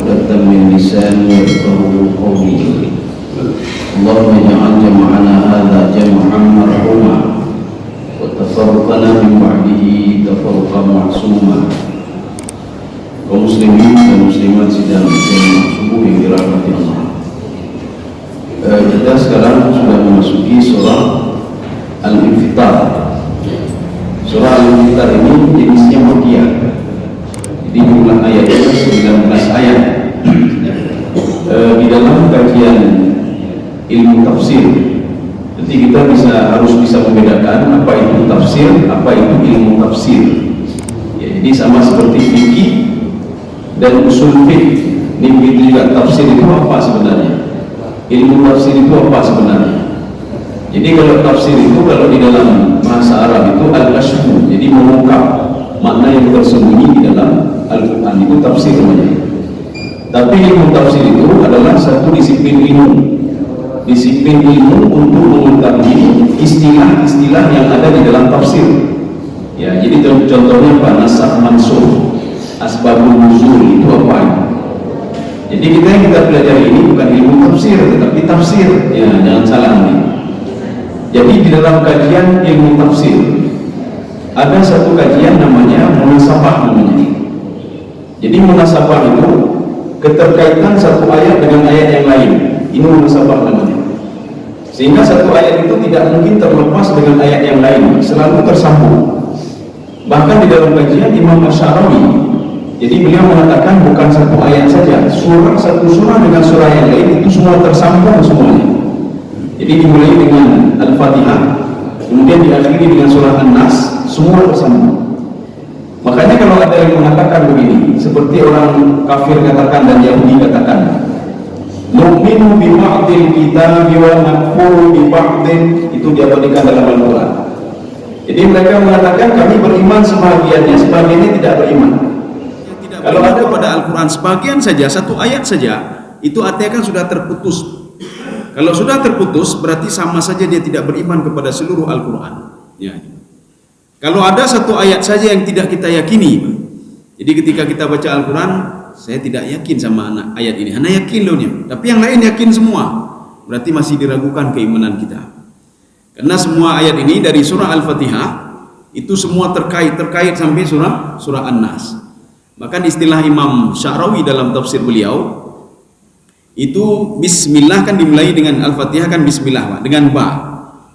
عقدة من لساني يفقهوا قولي. اللهم اجعل جمعنا هذا جمعا مرحوما وتفرقنا من بعده تفرقا معصوما. Kaum muslimin dan muslimat sidang subuh yang dirahmati Allah. Kita sekarang sudah memasuki surah Al-Infitar. Surah Al-Infitar ini jenisnya Makkiyah. Jadi jumlah ayatnya 19 ayat. Di dalam kajian ilmu tafsir, jadi kita harus bisa membedakan apa itu tafsir, apa itu ilmu tafsir. Ya, jadi sama seperti fikih dan usul fiqh. Ini begitu juga, tafsir itu apa sebenarnya? Ilmu tafsir itu apa sebenarnya? Jadi kalau tafsir itu, kalau di dalam bahasa Arab itu al-kashfu, jadi mengungkap makna yang tersembunyi di dalam Al-Quran, itu tafsir namanya. Tapi ilmu tafsir itu adalah satu disiplin ilmu untuk mengetahui istilah-istilah yang ada di dalam tafsir. Ya, jadi contohnya apa? Nasakh mansukh, asbabun nuzul, itu apa? Jadi yang kita pelajari ini bukan ilmu tafsir, tetapi tafsir. Ya, jangan salah ini. Jadi di dalam kajian ilmu tafsir ada satu kajian namanya munasabah namanya. Jadi munasabah itu keterkaitan satu ayat dengan ayat yang lain. Ini munasabah namanya. Sehingga satu ayat itu tidak mungkin terlepas dengan ayat yang lain, selalu tersambung. Bahkan di dalam kajian Imam Asy-Syarawi, jadi beliau mengatakan bukan satu ayat saja, satu surah dengan surah yang lain itu semua tersambung semuanya. Jadi dimulai dengan Al-Fatihah, kemudian diakhiri dengan surah An-Nas, semua tersambung. Makanya kalau ada yang mengatakan begini, seperti orang kafir katakan dan Yahudi katakan, nu'minu bi ba'dil kitabi wa nakfuru bi ba'din, itu diabadikan dalam Al-Quran. Jadi mereka mengatakan kami beriman sebagiannya, sebagiannya tidak beriman. Kalau ada pada Al-Quran sebagian saja, satu ayat saja, itu artinya kan sudah terputus. Kalau sudah terputus, berarti sama saja dia tidak beriman kepada seluruh Al-Quran. Ya. Kalau ada satu ayat saja yang tidak kita yakini, jadi ketika kita baca Al-Quran, saya tidak yakin sama ayat ini, hanya yakin loh nih, tapi yang lain yakin semua, berarti masih diragukan keimanan kita. Karena semua ayat ini dari surah Al-Fatihah itu semua terkait sampai surah An-Nas. Bahkan istilah Imam Sya'rawi dalam tafsir beliau itu bismillah kan dimulai dengan Al-Fatihah kan bismillah, Pak, dengan ba.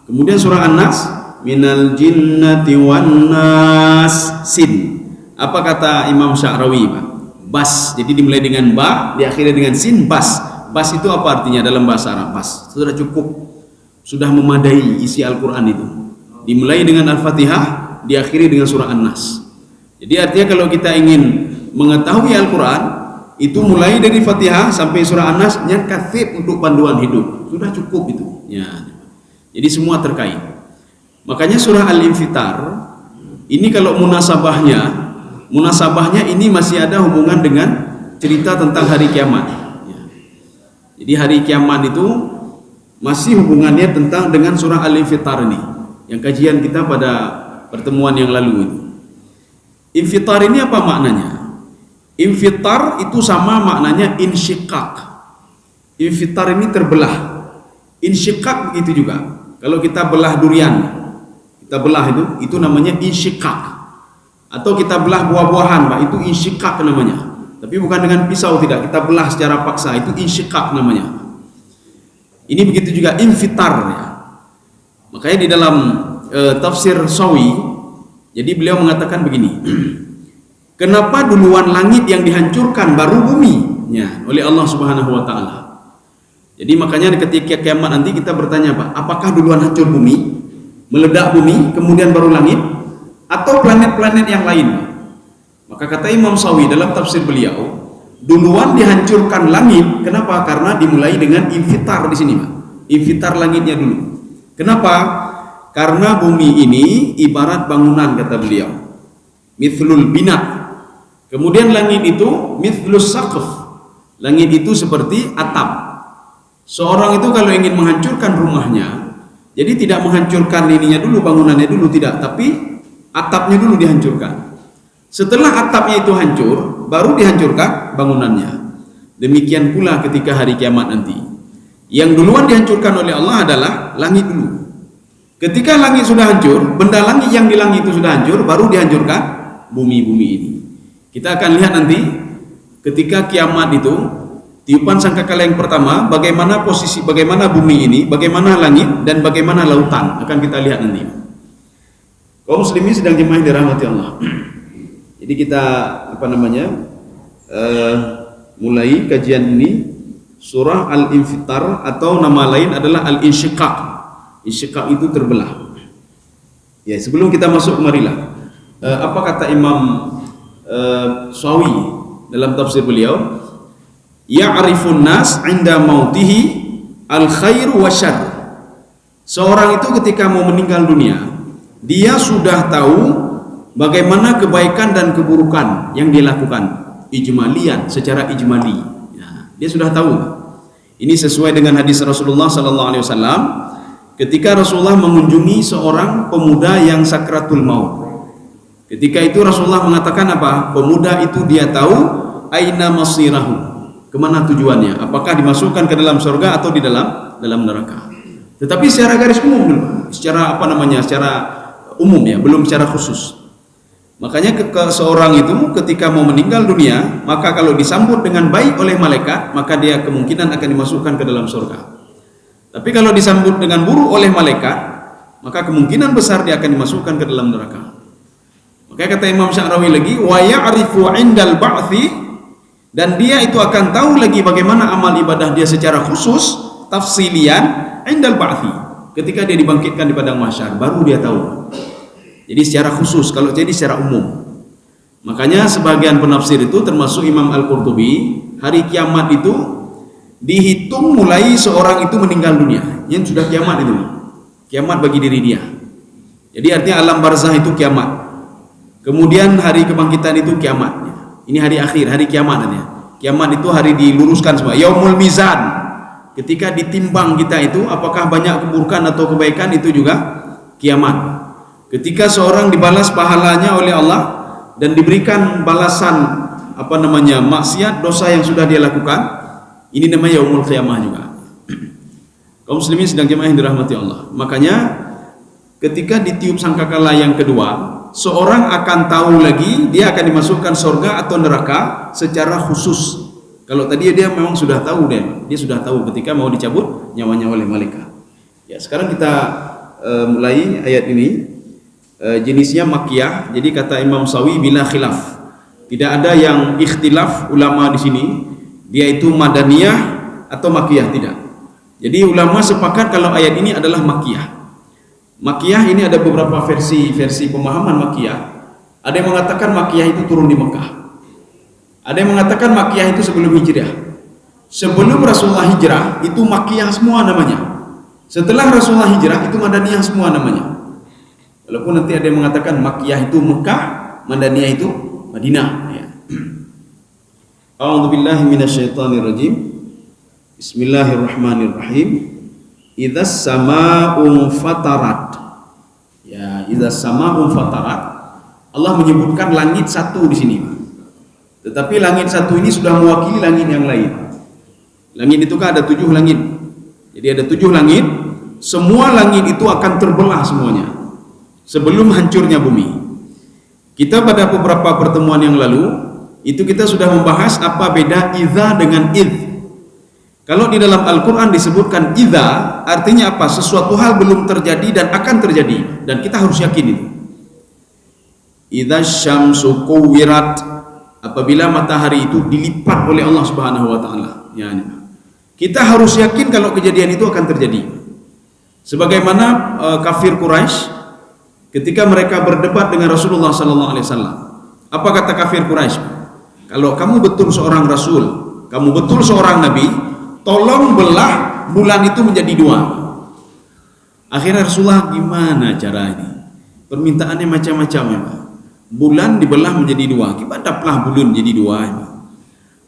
Kemudian surah An-Nas minal jinnati wan nas sin. Apa kata Imam Sya'rawi, Pak? Bas. Jadi dimulai dengan ba, diakhiri dengan sin, bas. Bas itu apa artinya dalam bahasa Arab? Bas. Sudah cukup. Sudah memadai isi Al-Qur'an itu. Dimulai dengan Al-Fatihah, diakhiri dengan surah An-Nas. Jadi artinya kalau kita ingin mengetahui Al-Qur'an, itu mulai dari Fatihah sampai surah An-Nas yang kafir untuk panduan hidup, sudah cukup itu ya. Jadi semua terkait. Makanya surah Al-Infitar ini kalau munasabahnya ini masih ada hubungan dengan cerita tentang hari kiamat ya. Jadi hari kiamat itu masih hubungannya dengan surah Al-Infitar ini, yang kajian kita pada pertemuan yang lalu itu. Infitar ini apa maknanya? Infitar itu sama maknanya insyiqaq. Infitar ini terbelah. Insyiqaq begitu juga. Kalau kita belah durian, kita belah itu namanya insyiqaq. Atau kita belah buah-buahan, Pak, itu insyiqaq namanya. Tapi bukan dengan pisau, tidak. Kita belah secara paksa, itu insyiqaq namanya. Ini begitu juga infitar ya. Makanya di dalam tafsir Sawi, jadi beliau mengatakan begini. Kenapa duluan langit yang dihancurkan baru bumi ya, oleh Allah Subhanahu wa taala. Jadi makanya ketika kiamat nanti kita bertanya, Pak, apakah duluan hancur bumi, meledak bumi, kemudian baru langit, atau planet-planet yang lain? Maka kata Imam Sawi dalam tafsir beliau, duluan dihancurkan langit. Kenapa? Karena dimulai dengan infitar di sini, Pak. Infitar langitnya dulu. Kenapa? Karena bumi ini ibarat bangunan, kata beliau. Mithlul bina. Kemudian langit itu mithlus saqf. Langit itu seperti atap. Seorang itu kalau ingin menghancurkan rumahnya, jadi tidak menghancurkan ininya dulu, bangunannya dulu, tidak, tapi atapnya dulu dihancurkan. Setelah atapnya itu hancur, baru dihancurkan bangunannya. Demikian pula ketika hari kiamat nanti. Yang duluan dihancurkan oleh Allah adalah langit dulu. Ketika langit sudah hancur, benda langit yang di langit itu sudah hancur, baru dihancurkan bumi-bumi ini. Kita akan lihat nanti ketika kiamat itu, tiupan sangkakala yang pertama, bagaimana posisi, bagaimana bumi ini, bagaimana langit, dan bagaimana lautan, akan kita lihat nanti. Kaum muslimin sedang jemaah dirahmati Allah. Jadi kita mulai kajian ini surah Al-Infitar, atau nama lain adalah Al-Insyiqaq. Insyiqaq itu terbelah. Ya, sebelum kita masuk marilah, apa kata Imam Sawi dalam tafsir beliau? Ya'rifun nas 'inda mautihi al-khair wa syarr. Seorang itu ketika mau meninggal dunia, dia sudah tahu bagaimana kebaikan dan keburukan yang dia lakukan, ijmalian, secara ijmali. Ya, dia sudah tahu. Ini sesuai dengan hadis Rasulullah sallallahu alaihi wasallam ketika Rasulullah mengunjungi seorang pemuda yang sakratul maut. Ketika itu Rasulullah mengatakan apa? Pemuda itu dia tahu aina masirahu, kemana tujuannya, apakah dimasukkan ke dalam surga atau di dalam neraka. Tetapi secara garis umum dulu, secara secara umum ya, belum secara khusus. Makanya seorang itu ketika mau meninggal dunia, maka kalau disambut dengan baik oleh malaikat, maka dia kemungkinan akan dimasukkan ke dalam surga. Tapi kalau disambut dengan buruk oleh malaikat, maka kemungkinan besar dia akan dimasukkan ke dalam neraka. Makanya kata Imam Sya'rawi lagi, wa ya'rifu 'indal ba'thi, dan dia itu akan tahu lagi bagaimana amal ibadah dia secara khusus, tafsilian, 'indal ba'thi, ketika dia dibangkitkan di padang mahsyar, baru dia tahu. Jadi secara khusus, kalau jadi secara umum. Makanya sebagian penafsir itu termasuk Imam Al-Qurtubi, hari kiamat itu dihitung mulai seorang itu meninggal dunia. Yang sudah kiamat itu, kiamat bagi diri dia. Jadi artinya alam barzah itu kiamat. Kemudian hari kebangkitan itu kiamat. Ini hari akhir, hari kiamat namanya. Kiamat itu hari diluruskan semua. Yaumul mizan, ketika ditimbang kita itu apakah banyak keburukan atau kebaikan, itu juga kiamat. Ketika seorang dibalas pahalanya oleh Allah dan diberikan balasan maksiat, dosa yang sudah dia lakukan, ini namanya yaumul qiyamah juga. Kaum muslimin sedang jemaah yang dirahmati Allah. Makanya ketika ditiup sangkakala yang kedua, seorang akan tahu lagi dia akan dimasukkan surga atau neraka secara khusus. Kalau tadi dia memang sudah tahu, dia sudah tahu ketika mau dicabut nyawanya oleh malaikat. Ya, sekarang kita mulai ayat ini. Jenisnya makiyah. Jadi kata Imam Sawi bila khilaf, tidak ada yang ikhtilaf ulama di sini, dia itu madaniyah atau makiyah, tidak. Jadi ulama sepakat kalau ayat ini adalah makiyah. Makiyah ini ada beberapa versi pemahaman makiyah. Ada yang mengatakan makiyah itu turun di Mekah. Ada yang mengatakan makiyah itu sebelum hijrah. Sebelum Rasulullah hijrah itu makiyah semua namanya. Setelah Rasulullah hijrah itu madaniyah semua namanya. Walaupun nanti ada yang mengatakan makiyah itu Mekah, madaniyah itu Madinah. Ya. A'udzubillahi minasyaitonirrajim. Bismillahirrahmanirrahim. Idzas sama'u fatarat. Ya, idzas sama'u fatarat. Allah menyebutkan langit satu di sini. Tetapi langit satu ini sudah mewakili langit yang lain. Langit itu kan ada 7 langit. Jadi ada 7 langit. Semua langit itu akan terbelah semuanya sebelum hancurnya bumi. Kita pada beberapa pertemuan yang lalu itu kita sudah membahas apa beda idza dengan id. Kalau di dalam Al-Quran disebutkan idza, artinya apa? Sesuatu hal belum terjadi dan akan terjadi, dan kita harus yakin itu. Idza syamsu kuwirat, apabila matahari itu dilipat oleh Allah Subhanahu wa taala. Ya, kita harus yakin kalau kejadian itu akan terjadi. Sebagaimana kafir Quraisy ketika mereka berdebat dengan Rasulullah sallallahu alaihi wasallam. Apa kata kafir Quraisy? Kalau kamu betul seorang rasul, kamu betul seorang nabi, tolong belah bulan itu menjadi 2. Akhirnya Rasulullah, gimana cara ini? Permintaannya macam-macam ya, Pak. Bulan dibelah menjadi 2. Gimana belah bulan jadi 2 ya, Pak?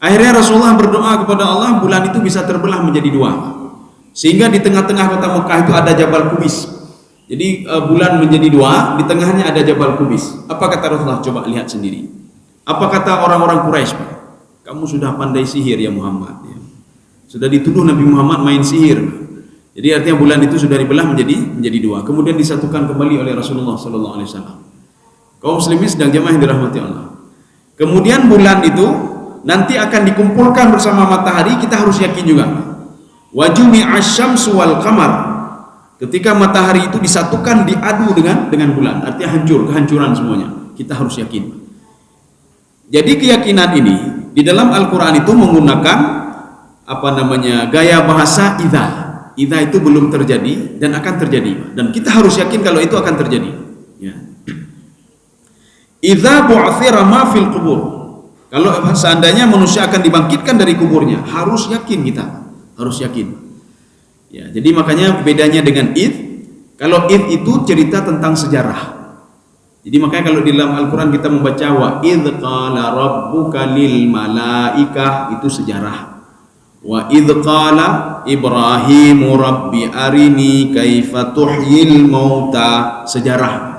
Akhirnya Rasulullah berdoa kepada Allah, bulan itu bisa terbelah menjadi 2. Sehingga di tengah-tengah kota Mekah itu ada Jabal Kubis. Jadi bulan menjadi 2, di tengahnya ada Jabal Kubis. Apa kata Rasulullah? Coba lihat sendiri. Apa kata orang-orang Quraisy? kamu sudah pandai sihir ya Muhammad. Ya. Sudah dituduh Nabi Muhammad main sihir. Jadi artinya bulan itu sudah dibelah menjadi dua. Kemudian disatukan kembali oleh Rasulullah sallallahu alaihi wasallam. Kaum muslimin sedang jamaah yang dirahmati Allah. Kemudian bulan itu nanti akan dikumpulkan bersama matahari, kita harus yakin juga. Wa jumi'a asy-syamsu wal qamar. Ketika matahari itu disatukan, diadu dengan bulan, artinya kehancuran semuanya. Kita harus yakin. Jadi keyakinan ini di dalam Al-Qur'an itu menggunakan gaya bahasa idza. Idza itu belum terjadi dan akan terjadi. Dan kita harus yakin kalau itu akan terjadi. Ya. Idza bu'thira ma fil qubur. Kalau seandainya manusia akan dibangkitkan dari kuburnya, harus yakin kita, harus yakin. Ya, jadi makanya bedanya dengan id. Kalau id itu cerita tentang sejarah. Jadi makanya kalau di dalam Al-Qur'an kita membaca wa idz qala rabbuka lil malaikah, itu sejarah. Wa idz qala Ibrahimu rabbi arini kaifa tuhyil mauta, sejarah.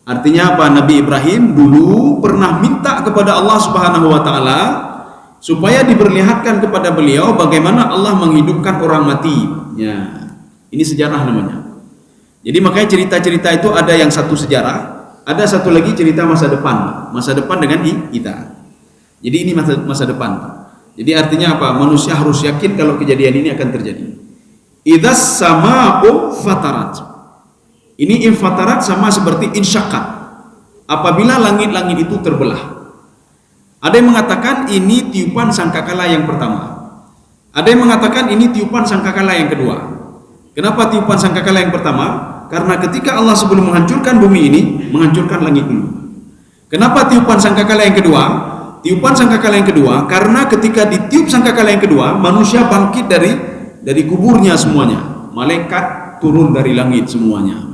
Artinya apa? Nabi Ibrahim dulu pernah minta kepada Allah Subhanahu wa taala supaya diperlihatkan kepada beliau bagaimana Allah menghidupkan orang mati. Ya. Ini sejarah namanya. Jadi makanya cerita-cerita itu ada yang satu sejarah, ada satu lagi cerita masa depan. Masa depan dengan kita. Jadi ini masa depan. Jadi artinya apa? Manusia harus yakin kalau kejadian ini akan terjadi. Idzas sama'u fatarat. Ini infatarat sama seperti insyaqqat. Apabila langit-langit itu terbelah. Ada yang mengatakan ini tiupan sangkakala yang pertama. Ada yang mengatakan ini tiupan sangkakala yang kedua. Kenapa tiupan sangkakala yang pertama? Karena ketika Allah sebelum menghancurkan bumi ini, menghancurkan langit dulu. Kenapa tiupan sangkakala yang kedua? Tiupan sangkakala yang kedua karena ketika ditiup sangkakala yang kedua, manusia bangkit dari kuburnya semuanya. Malaikat turun dari langit semuanya.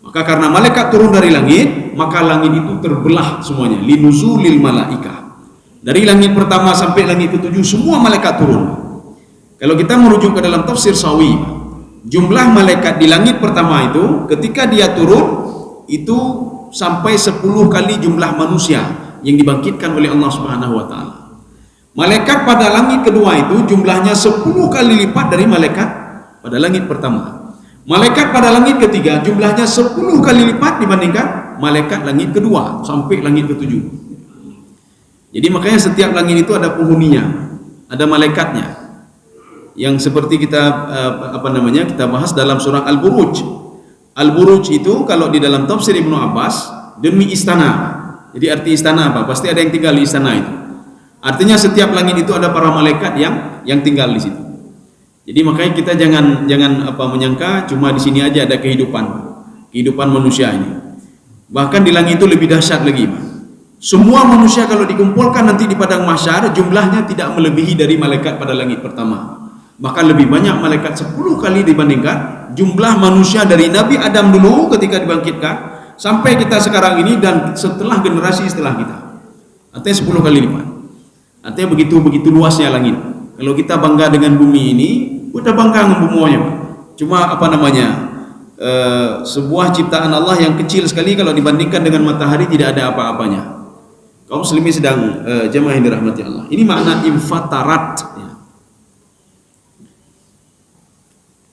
Maka karena malaikat turun dari langit, maka langit itu terbelah semuanya. Linuzulil malaikah. Dari langit pertama sampai langit ke-7 semua malaikat turun. Kalau kita merujuk ke dalam tafsir Sawi, jumlah malaikat di langit pertama itu ketika dia turun itu sampai 10 kali jumlah manusia yang dibangkitkan oleh Allah Subhanahu wa taala. Malaikat pada langit kedua itu jumlahnya 10 kali lipat dari malaikat pada langit pertama. Malaikat pada langit ketiga jumlahnya 10 kali lipat dibandingkan malaikat langit kedua sampai langit ke-7. Jadi makanya setiap langit itu ada penghuninya, ada malaikatnya. Yang seperti kita kita bahas dalam surah Al-Buruj. Al-Buruj itu kalau di dalam tafsir Ibnu Abbas demi istana. Jadi arti istana apa? Pasti ada yang tinggal di istana itu. Artinya setiap langit itu ada para malaikat yang tinggal di situ. Jadi makanya kita jangan menyangka cuma di sini aja ada kehidupan manusia ini. Bahkan di langit itu lebih dahsyat lagi. Semua manusia kalau dikumpulkan nanti di padang mahsyar jumlahnya tidak melebihi dari malaikat pada langit pertama. Bahkan lebih banyak malaikat 10 kali dibandingkan jumlah manusia dari Nabi Adam dulu ketika dibangkitkan sampai kita sekarang ini dan setelah generasi setelah kita. Artinya 10 kali lipat. Artinya begitu luasnya langit. Kalau kita bangga dengan bumi ini, udah bangga dengan bumuanya. Cuma sebuah ciptaan Allah yang kecil sekali kalau dibandingkan dengan matahari tidak ada apa-apanya. Kaum muslimin sedang jamaah yang dirahmati Allah. Ini makna infatarat. Ya.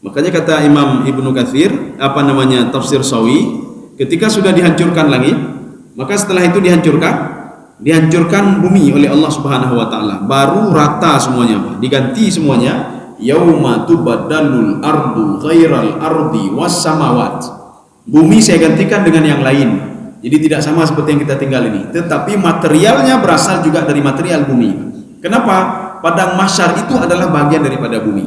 Makanya kata Imam Ibnu Katsir, tafsir Sawi, ketika sudah dihancurkan langit, maka setelah itu dihancurkan bumi oleh Allah Subhanahu wa taala, baru rata semuanya, diganti semuanya. Yauma tubaddalul ardu ghairal ardi was samawat. Bumi saya gantikan dengan yang lain. Jadi tidak sama seperti yang kita tinggal ini, tetapi materialnya berasal juga dari material bumi. Kenapa? Padang mahsyar itu adalah bagian daripada bumi.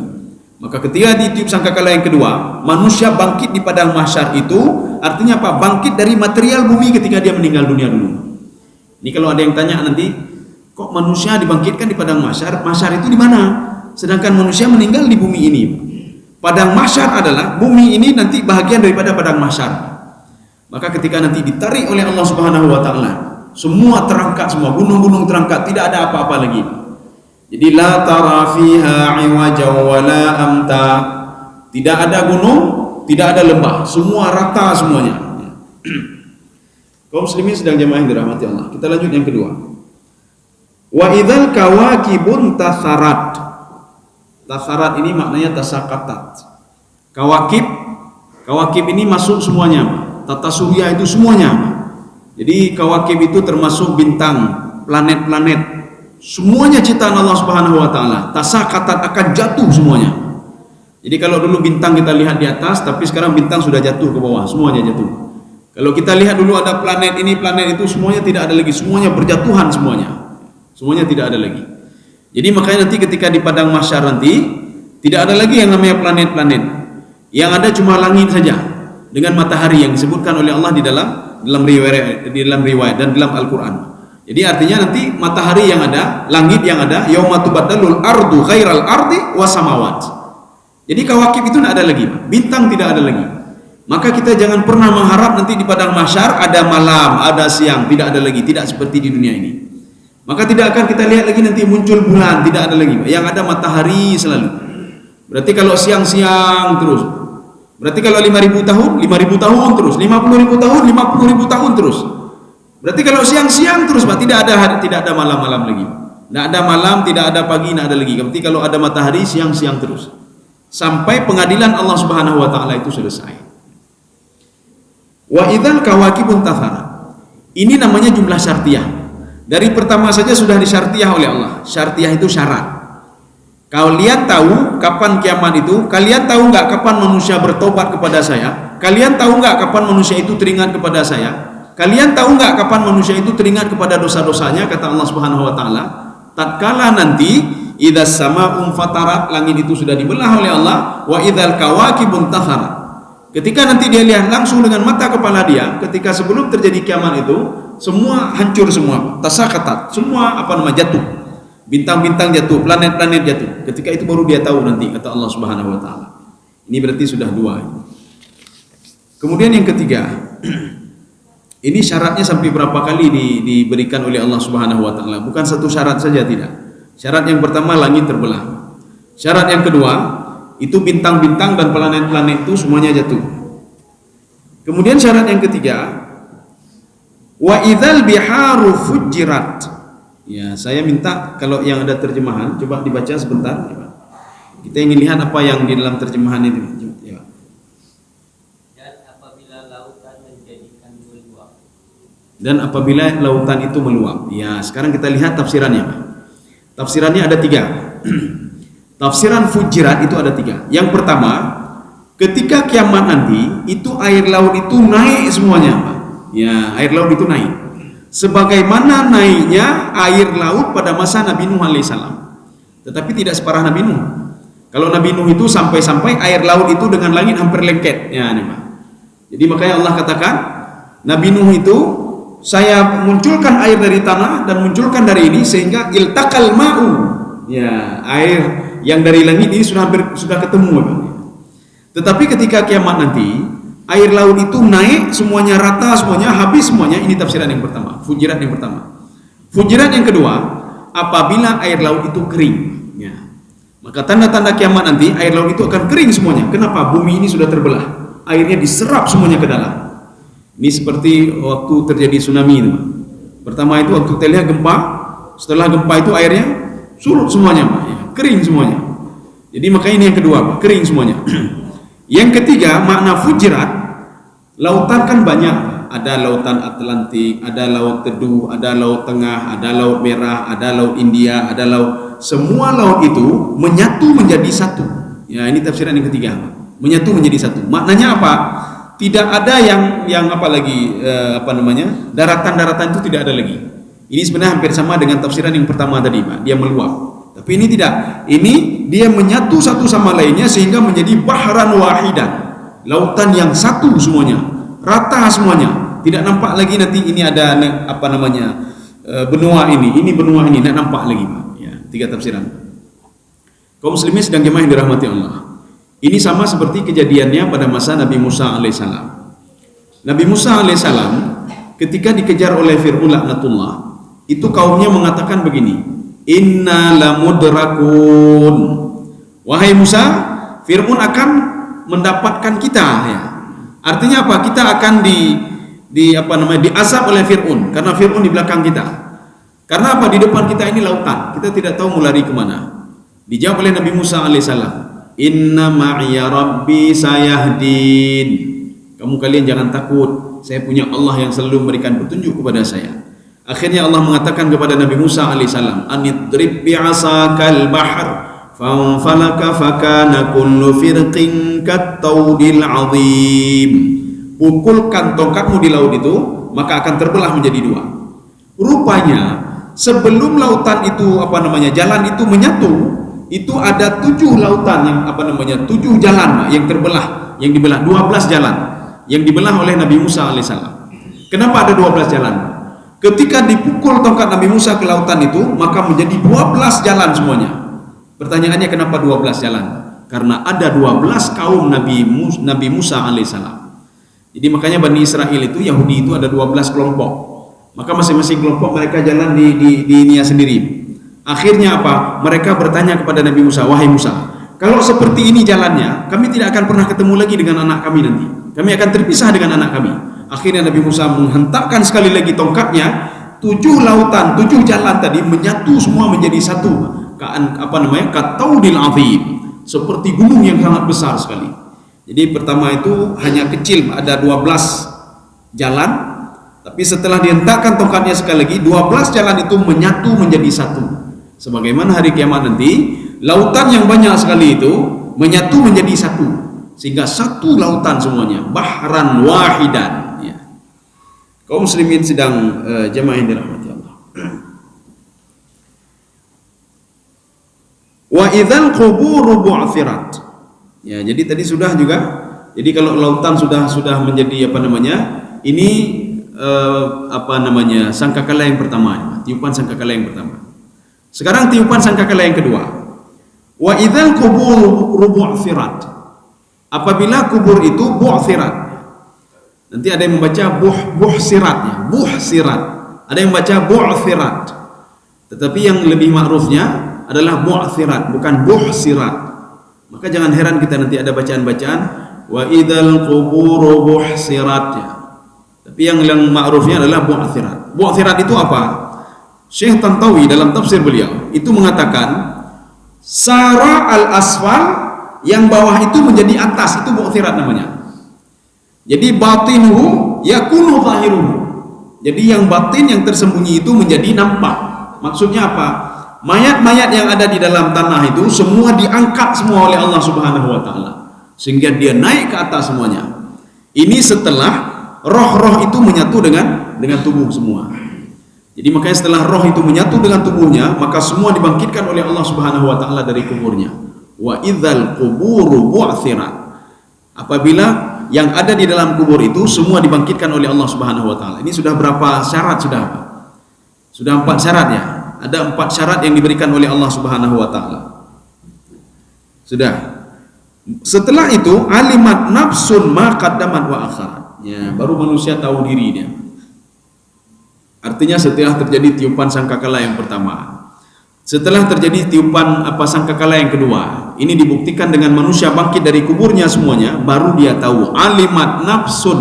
Maka ketika ditiup sangkakala yang kedua, manusia bangkit di padang mahsyar itu artinya apa? Bangkit dari material bumi ketika dia meninggal dunia dulu. Ini kalau ada yang tanya nanti, kok manusia dibangkitkan di padang mahsyar? Mahsyar itu di mana? Sedangkan manusia meninggal di bumi ini. Padang mahsyar adalah bumi ini nanti bahagian daripada padang mahsyar. Maka ketika nanti ditarik oleh Allah Subhanahu wa taala, semua terangkat, semua gunung-gunung terangkat, tidak ada apa-apa lagi. Jadi la tara fiha iwaja wala amta. Tidak ada gunung, tidak ada lembah, semua rata semuanya. Kaum muslimin sedang jamaah yang dirahmati Allah. Kita lanjut yang kedua. Wa idza bushira ahadum bima yahdi. Ketika sudah diberikan kepada seorang itu, bagaimana dia Wa idzal kawakibun tasarat. Tasarat ini maknanya tasakatat. Kawakib ini masuk semuanya. Tata surya itu semuanya. Jadi kawakib itu termasuk bintang, planet-planet. Semuanya ciptaan Allah Subhanahu wa taala. Tasakatat, akan jatuh semuanya. Jadi kalau dulu bintang kita lihat di atas, tapi sekarang bintang sudah jatuh ke bawah, semuanya jatuh. Kalau kita lihat dulu ada planet ini, planet itu, semuanya tidak ada lagi, semuanya berjatuhan semuanya. Semuanya tidak ada lagi. Jadi makanya nanti ketika di padang mahsyar nanti tidak ada lagi yang namanya planet-planet. Yang ada cuma langit saja dengan matahari yang disebutkan oleh Allah di dalam riwayat dan dalam Al-Qur'an. Jadi artinya nanti matahari yang ada, langit yang ada, yauma tubaddalul ardu ghairal ardi was samawat. Jadi kawakib itu tidak ada lagi, bintang tidak ada lagi. Maka kita jangan pernah mengharap nanti di padang mahsyar ada malam, ada siang, tidak ada lagi, tidak seperti di dunia ini. Maka tidak akan kita lihat lagi nanti muncul bulan, tidak ada lagi. Yang ada matahari selalu. Berarti kalau siang-siang terus. Berarti kalau 5.000 tahun, 5.000 tahun terus, 50.000 tahun, 50.000 tahun terus. Berarti kalau siang-siang terus, Pak, tidak ada malam-malam lagi. Tidak ada malam, tidak ada pagi, tidak ada lagi. Berarti kalau ada matahari, siang-siang terus. Sampai pengadilan Allah Subhanahu wa taala itu selesai. Wa idzal kawakibun tathara. Ini namanya jumlah syartiyah. Dari pertama saja sudah disyartiyah oleh Allah. Syartiyah itu syarat. Kalian tahu kapan kiamat itu? Kalian tahu enggak kapan manusia bertobat kepada saya? Kalian tahu enggak kapan manusia itu teringat kepada saya? Kalian tahu enggak kapan manusia itu teringat kepada dosa-dosanya? Kata Allah Subhanahu wa taala, tatkala nanti idzas sama'un fatarat, langit itu sudah dibelah oleh Allah, wa idzal kawakibun tasarat. Ketika nanti dia lihat langsung dengan mata kepala dia, ketika sebelum terjadi kiamat itu, semua hancur semua, tasakatat, semua jatuh. Bintang-bintang jatuh, planet-planet jatuh. Ketika itu baru dia tahu nanti, kata Allah Subhanahu wa taala. Ini berarti sudah dua. Kemudian yang ketiga, ini syaratnya sampai berapa kali diberikan oleh Allah Subhanahu wa taala? Bukan satu syarat saja, tidak. Syarat yang pertama, langit terbelah. Syarat yang kedua, itu bintang-bintang dan planet-planet itu semuanya jatuh. Kemudian syarat yang ketiga, wa idzal biharu fujirat. Ya, saya minta kalau yang ada terjemahan coba dibaca sebentar. Kita ingin lihat apa yang di dalam terjemahan itu. Ya. Dan apabila lautan menjadikan meluap. Dan apabila lautan itu meluap. Ya, sekarang kita lihat tafsirannya, Pak. Tafsirannya ada 3. Tafsiran fujirat itu ada 3. Yang pertama, ketika kiamat nanti itu air laut itu naik semuanya, Pak. Ya, air laut itu naik. Sebagaimana naiknya air laut pada masa Nabi Nuh alaihissalam. Tetapi tidak separah Nabi Nuh. Kalau Nabi Nuh itu sampai air laut itu dengan langit hampir lengket. Ya, ini, Pak. Jadi makanya Allah katakan Nabi Nuh itu, saya munculkan air dari tanah dan munculkan dari ini sehingga iltaqal ma'u. Ya, air yang dari langit ini sudah ketemu. Tetapi ketika kiamat nanti, air laut itu naik semuanya, rata semuanya, habis semuanya. Ini tafsiran yang pertama, fujirat yang pertama. Fujirat yang kedua, apabila air laut itu kering. Ya. Maka tanda-tanda kiamat nanti air laut itu akan kering semuanya. Kenapa? Bumi ini sudah terbelah. Airnya diserap semuanya ke dalam. Ini seperti waktu terjadi tsunami itu. Pertama itu waktu kita lihat gempa, setelah gempa itu airnya surut semuanya, Pak. Ya, kering semuanya. Jadi makanya ini yang kedua, Pak, kering semuanya. Yang ketiga, makna fujirat, lautan kan banyak. Ada lautan Atlantik, ada laut Teduh, ada laut Tengah, ada laut Merah, ada laut India, ada laut. Semua laut itu menyatu menjadi satu. Ya, ini tafsiran yang ketiga, Pak. Menyatu menjadi satu. Maknanya apa? Tidak ada yang daratan-daratan itu tidak ada lagi. Ini sebenarnya hampir sama dengan tafsiran yang pertama tadi, Pak. Dia meluap. Tapi ini tidak. Ini dia menyatu satu sama lainnya sehingga menjadi bahran wahidan. Lautan yang satu semuanya, rata semuanya. Tidak nampak lagi nanti ini ada benua ini benua ini, tidak nampak lagi, Pak. Ya, 3 tafsiran. Kaum muslimin sedang jemaah yang dirahmati Allah. Ini sama seperti kejadiannya pada masa Nabi Musa alaihissalam. Nabi Musa alaihissalam ketika dikejar oleh Fir'aun laknatullah, itu kaumnya mengatakan begini, inna lamudrakun. Wahai Musa, Fir'aun akan mendapatkan kita. Ya. Artinya apa? Kita akan diazab oleh Fir'aun karena Fir'aun di belakang kita. Karena apa? Di depan kita ini lautan, kita tidak tahu mau lari kemana. Dijawab oleh Nabi Musa alaihissalam, inna ma'iya rabbi sayahdin. Kamu kalian jangan takut, saya punya Allah yang selalu memberikan petunjuk kepada saya. Akhirnya Allah mengatakan kepada Nabi Musa alaihissalam, anidrib bi'asakal bahr fanfalaka fakana kullu firqin kattaudil azim. Pukulkan tongkatmu di laut itu, maka akan terbelah menjadi dua. Rupanya sebelum lautan itu jalan itu menyatu, itu ada 7 lautan yang 7 jalan yang terbelah, yang dibelah 12 jalan yang dibelah oleh Nabi Musa alaihissalam. Kenapa ada 12 jalan? Ketika dipukul tongkat Nabi Musa ke lautan itu, maka menjadi 12 jalan semuanya. Pertanyaannya kenapa 12 jalan? Karena ada 12 kaum Nabi Musa alaihissalam. Jadi makanya Bani Israel itu, Yahudi itu ada 12 kelompok. Maka masing-masing kelompok mereka jalan di dunia sendiri. Akhirnya apa? Mereka bertanya kepada Nabi Musa, wahai Musa, kalau seperti ini jalannya, kami tidak akan pernah ketemu lagi dengan anak kami nanti. Kami akan terpisah dengan anak kami. Akhirnya Nabi Musa menghentakkan sekali lagi tongkatnya, 7 lautan, 7 jalan tadi menyatu semua menjadi satu. Kattaudil azim, seperti gunung yang sangat besar sekali. Jadi pertama itu hanya kecil, ada 12 jalan, tapi setelah dihentakkan tongkatnya sekali lagi, 12 jalan itu menyatu menjadi satu. Sebagaimana hari kiamat nanti, lautan yang banyak sekali itu menyatu menjadi satu, sehingga satu lautan semuanya, bahran wahidan. Ya. Kaum muslimin sedang jamaah yang dirahmati Allah. Wa idzal quburu bu'thirat. Ya, jadi tadi sudah juga. Jadi kalau lautan sudah menjadi ini sangkakala yang pertama, tiupan sangkakala yang pertama. Sekarang tiupan sangkakala yang kedua. Wa idzal quburu bu'thirat. Apabila kubur itu bu'thirat. Nanti ada yang membaca buhsirat, buhsirat. Ada yang membaca bu'thirat. Tetapi yang lebih ma'rufnya adalah bu'thirat, bukan buhsirat. Maka jangan heran kita nanti ada bacaan-bacaan wa idzal quburu buhsirat. Tapi yang ma'rufnya adalah bu'thirat. Bu'thirat itu apa? Syekh Tantawi dalam tafsir beliau itu mengatakan sara al-asfal, yang bawah itu menjadi atas, itu bu'thirat namanya. Jadi batinuhu yakunu zahiruhu. Jadi yang batin, yang tersembunyi itu menjadi nampak. Maksudnya apa? Mayat-mayat yang ada di dalam tanah itu semua diangkat semua oleh Allah Subhanahu wa taala, sehingga dia naik ke atas semuanya. Ini setelah roh-roh itu menyatu dengan tubuh semua. Jadi makanya setelah roh itu menyatu dengan tubuhnya, maka semua dibangkitkan oleh Allah Subhanahu wa taala dari kuburnya. Wa idzal quburu bu'thirat. Apabila yang ada di dalam kubur itu semua dibangkitkan oleh Allah Subhanahu wa taala. Ini sudah berapa syarat sudah? Sudah 4 syarat ya. Ada 4 syarat yang diberikan oleh Allah Subhanahu wa taala. Sudah. Setelah itu alimat nafsun ma qaddamat wa akharat. Ya, baru manusia tahu diri dia. Artinya setelah terjadi tiupan sangkakala yang pertama, setelah terjadi tiupan sangkakala yang kedua, ini dibuktikan dengan manusia bangkit dari kuburnya semuanya, baru dia tahu alimat nafsun.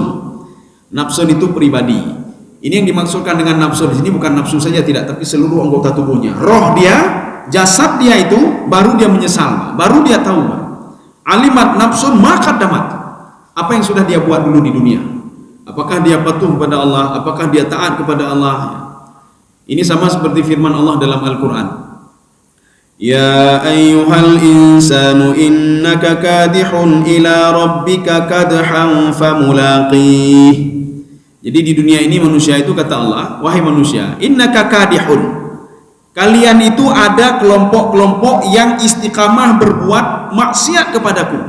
Nafsun itu pribadi. Ini yang dimaksudkan dengan nafsun di sini bukan nafsu saja tidak, tapi seluruh anggota tubuhnya. Roh dia, jasad dia itu baru dia menyesal, baru dia tahu. Alimat nafsun ma qaddamat. Apa yang sudah dia buat dulu di dunia? Apakah dia patuh kepada Allah? Apakah dia taat kepada Allah? Ini sama seperti firman Allah dalam Al-Quran. Ya ayyuhal insanu innaka kadihun ila rabbika kadhan famulaqih. Jadi di dunia ini manusia itu kata Allah, wahai manusia, innaka kadihun. Kalian itu ada kelompok-kelompok yang istiqamah berbuat maksiat kepadaku.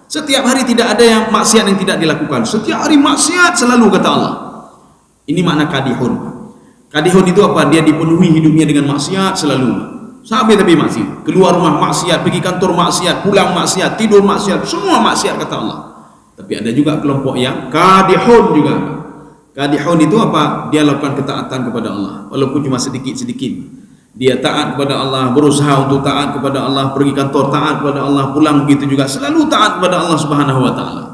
Setiap hari tidak ada yang maksiat yang tidak dilakukan. Setiap hari maksiat selalu kata Allah. Ini makna kadihun. Kadihun itu apa? Dia dipenuhi hidupnya dengan maksiat selalu. Sampai tapi maksiat. Keluar rumah maksiat, pergi kantor maksiat, pulang maksiat, tidur maksiat, semua maksiat kata Allah. Tapi ada juga kelompok yang kadihun juga. Kadihun itu apa? Dia lakukan ketaatan kepada Allah, walaupun cuma sedikit-sedikit. Dia taat kepada Allah, berusaha untuk taat kepada Allah, pergi kantor taat kepada Allah, pulang begitu juga, selalu taat kepada Allah Subhanahu wa taala.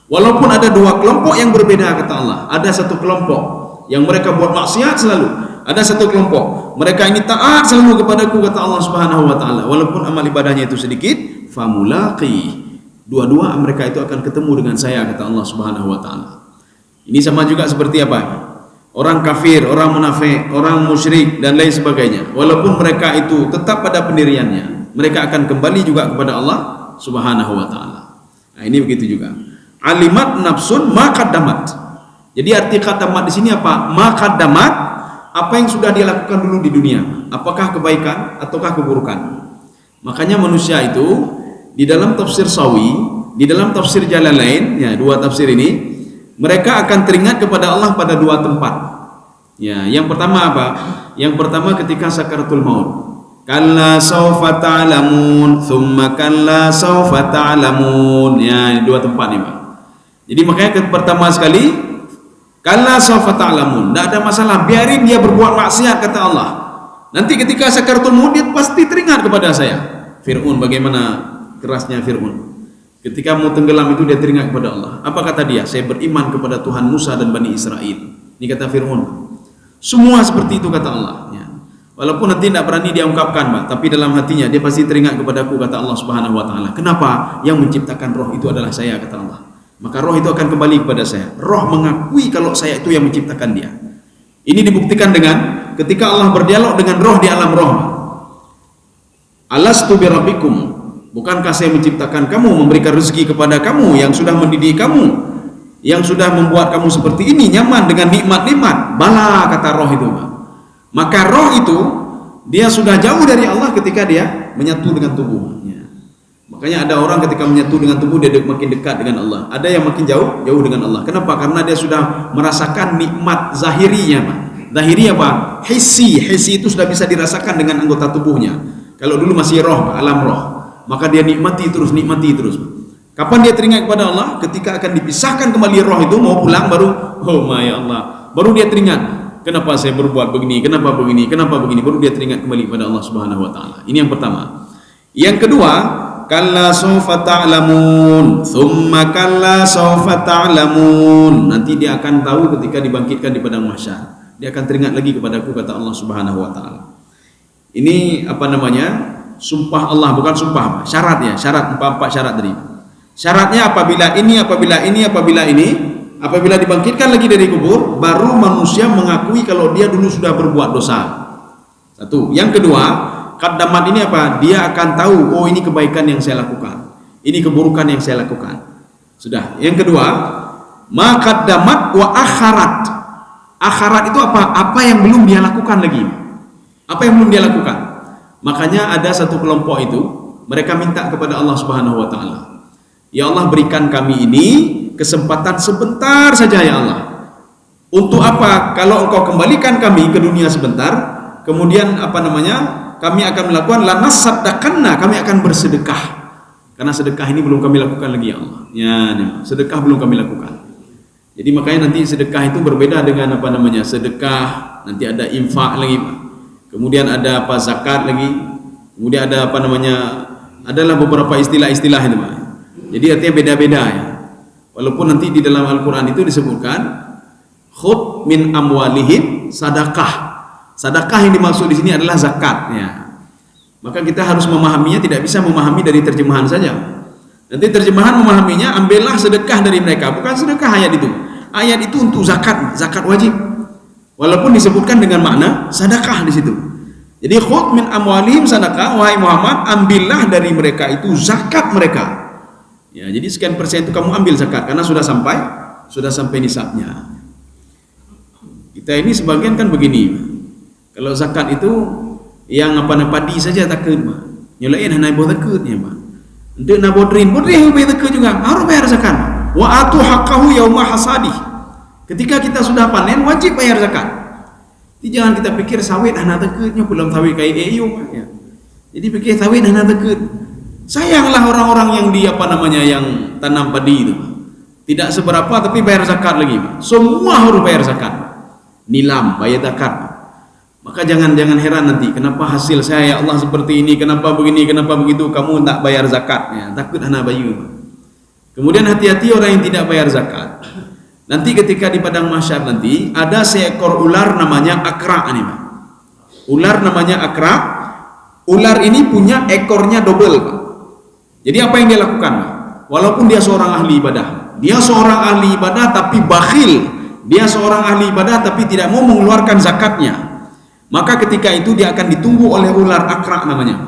Walaupun ada 2 kelompok yang berbeda kata Allah. Ada satu kelompok yang mereka buat maksiat selalu. Ada satu kelompok, mereka ini taat selalu kepadaku, kata Allah Subhanahu wa taala, walaupun amal ibadahnya itu sedikit, famulaqi. Dua-dua mereka itu akan ketemu dengan saya, kata Allah Subhanahu wa taala. Ini sama juga seperti apa? Orang kafir, orang munafik, orang musyrik dan lain sebagainya. Walaupun mereka itu tetap pada pendiriannya, mereka akan kembali juga kepada Allah Subhanahu wa taala. Nah, ini begitu juga. Alimat nafsun ma qaddamat. Jadi arti qaddamat di sini apa? Ma qaddamat, apa yang sudah dia lakukan dulu di dunia, apakah kebaikan ataukah keburukan. Makanya manusia itu di dalam tafsir Sawi, di dalam tafsir Jalalain, ya, dua tafsir ini, mereka akan teringat kepada Allah pada dua tempat. Ya, yang pertama apa? Yang pertama ketika sakaratul maut. Kalla sawfa ta'lamun, thumma kalla sawfa ta'lamun. Ya, ini dua tempat nih, Pak. Jadi makanya pertama sekali, kalla sawfa ta'lamun. Tidak ada masalah, biarin dia berbuat maksiat, kata Allah. Nanti ketika sakaratul maut dia pasti teringat kepada saya. Fir'aun, bagaimana kerasnya Fir'aun. Ketika mau tenggelam itu dia teringat kepada Allah. Apa kata dia? Saya beriman kepada Tuhan Musa dan Bani Israel. Ini kata Fir'aun. Semua seperti itu, kata Allah. Ya. Walaupun nanti tidak berani dia ungkapkan, Pak, tapi dalam hatinya dia pasti teringat kepadaku, kata Allah Subhanahu wa taala. Kenapa? Yang menciptakan roh itu adalah saya, kata Allah. Maka roh itu akan kembali kepada saya. Roh mengakui kalau saya itu yang menciptakan dia. Ini dibuktikan dengan ketika Allah berdialog dengan roh di alam roh. Alastu birabbikum. Bukankah saya menciptakan kamu, memberikan rezeki kepada kamu, yang sudah mendidik kamu, yang sudah membuat kamu seperti ini, nyaman dengan nikmat-nikmat? Bala, kata roh itu. Maka roh itu dia sudah jauh dari Allah ketika dia menyatu dengan tubuhnya. Makanya ada orang ketika menyatu dengan tubuh dia makin dekat dengan Allah. Ada yang makin jauh dengan Allah. Kenapa? Karena dia sudah merasakan nikmat zahirinya, Pak. Zahiri apa? Hissi itu sudah bisa dirasakan dengan anggota tubuhnya. Kalau dulu masih roh, alam roh, maka dia nikmati terus. Kapan dia teringat kepada Allah? Ketika akan dipisahkan kembali roh itu, mau pulang baru, oh my Allah, baru dia teringat, kenapa saya berbuat begini, kenapa begini, baru dia teringat kembali kepada Allah Subhanahu wa taala. Ini yang pertama. Yang kedua, kalla sawfa ta'lamun, thumma kalla sawfa ta'lamun. Nanti dia akan tahu ketika dibangkitkan di padang mahsyar. Dia akan teringat lagi kepadaku, kata Allah Subhanahu wa taala. Ini apa namanya? Sumpah Allah, bukan sumpah, syarat ya, syarat, empat syarat tadi. Syaratnya apabila dibangkitkan lagi dari kubur, baru manusia mengakui kalau dia dulu sudah berbuat dosa. Satu. Yang kedua, qaddamat ini apa? Dia akan tahu, oh ini kebaikan yang saya lakukan, ini keburukan yang saya lakukan. Sudah. Yang kedua, ma qaddamat wa akharat. Akharat itu apa? Apa yang belum dia lakukan lagi. Apa yang belum dia lakukan? Makanya ada satu kelompok itu, mereka minta kepada Allah Subhanahu wa taala, ya Allah, berikan kami ini kesempatan sebentar saja, ya Allah. Untuk apa? Kalau engkau kembalikan kami ke dunia sebentar, kemudian apa namanya? Kami akan melakukan lanasaddaqanna, kami akan bersedekah. Karena sedekah ini belum kami lakukan lagi, ya Allah. Ya, sedekah belum kami lakukan. Jadi makanya nanti sedekah itu berbeda dengan apa namanya? Sedekah, nanti ada infak lagi, Pak. Kemudian ada apa, zakat lagi. Kemudian ada apa namanya? Adalah beberapa istilah-istilah itu, Pak. Jadi artinya beda-beda ya. Walaupun nanti di dalam Al-Qur'an itu disebutkan khudh min amwalihim sadaqah. Sedekah yang dimaksud di sini adalah zakat ya. Maka kita harus memahaminya, tidak bisa memahami dari terjemahan saja. Nanti terjemahan memahaminya, ambillah sedekah dari mereka, bukan sedekah ayat itu. Ayat itu untuk zakat, zakat wajib. Walaupun disebutkan dengan makna sedekah di situ. Jadi khudh min amwalihim sedekah, wahai Muhammad, ambillah dari mereka itu zakat mereka. Ya, jadi sekian persen itu kamu ambil zakat karena sudah sampai nisabnya. Kita ini sebagian kan begini. Kalau zakat itu yang apa padi saja takut, Pak. Nyolain hanai buat takutnya, Pak. Untuk nabodrin lebih takut juga harus bayar zakat. Wa atu haqqahu yauma hasadih. Ketika kita sudah panen wajib bayar zakat. Jadi jangan kita pikir sawit anak takutnya belum sawit kayak EU, Pak, ya. Jadi pikir sawit anak takut. Sayanglah orang-orang yang di apa namanya yang tanam padi itu. Tidak seberapa tapi bayar zakat lagi, Pak. Semua harus bayar zakat. Nilam bayar zakat. Maka jangan heran nanti kenapa hasil saya, ya Allah, seperti ini, kenapa begini, kenapa begitu, kamu tak bayar zakat ya, takut anak bayu. Kemudian hati-hati orang yang tidak bayar zakat. Nanti ketika di padang mahsyar nanti ada seekor ular namanya Akra nih, Pak. Ular namanya Akra. Ular ini punya ekornya double, Pak. Jadi apa yang dia lakukan, Pak? Walaupun dia seorang ahli ibadah, dia seorang ahli ibadah tapi bakhil, dia seorang ahli ibadah tapi tidak mau mengeluarkan zakatnya, maka ketika itu dia akan ditunggu oleh ular Akra namanya.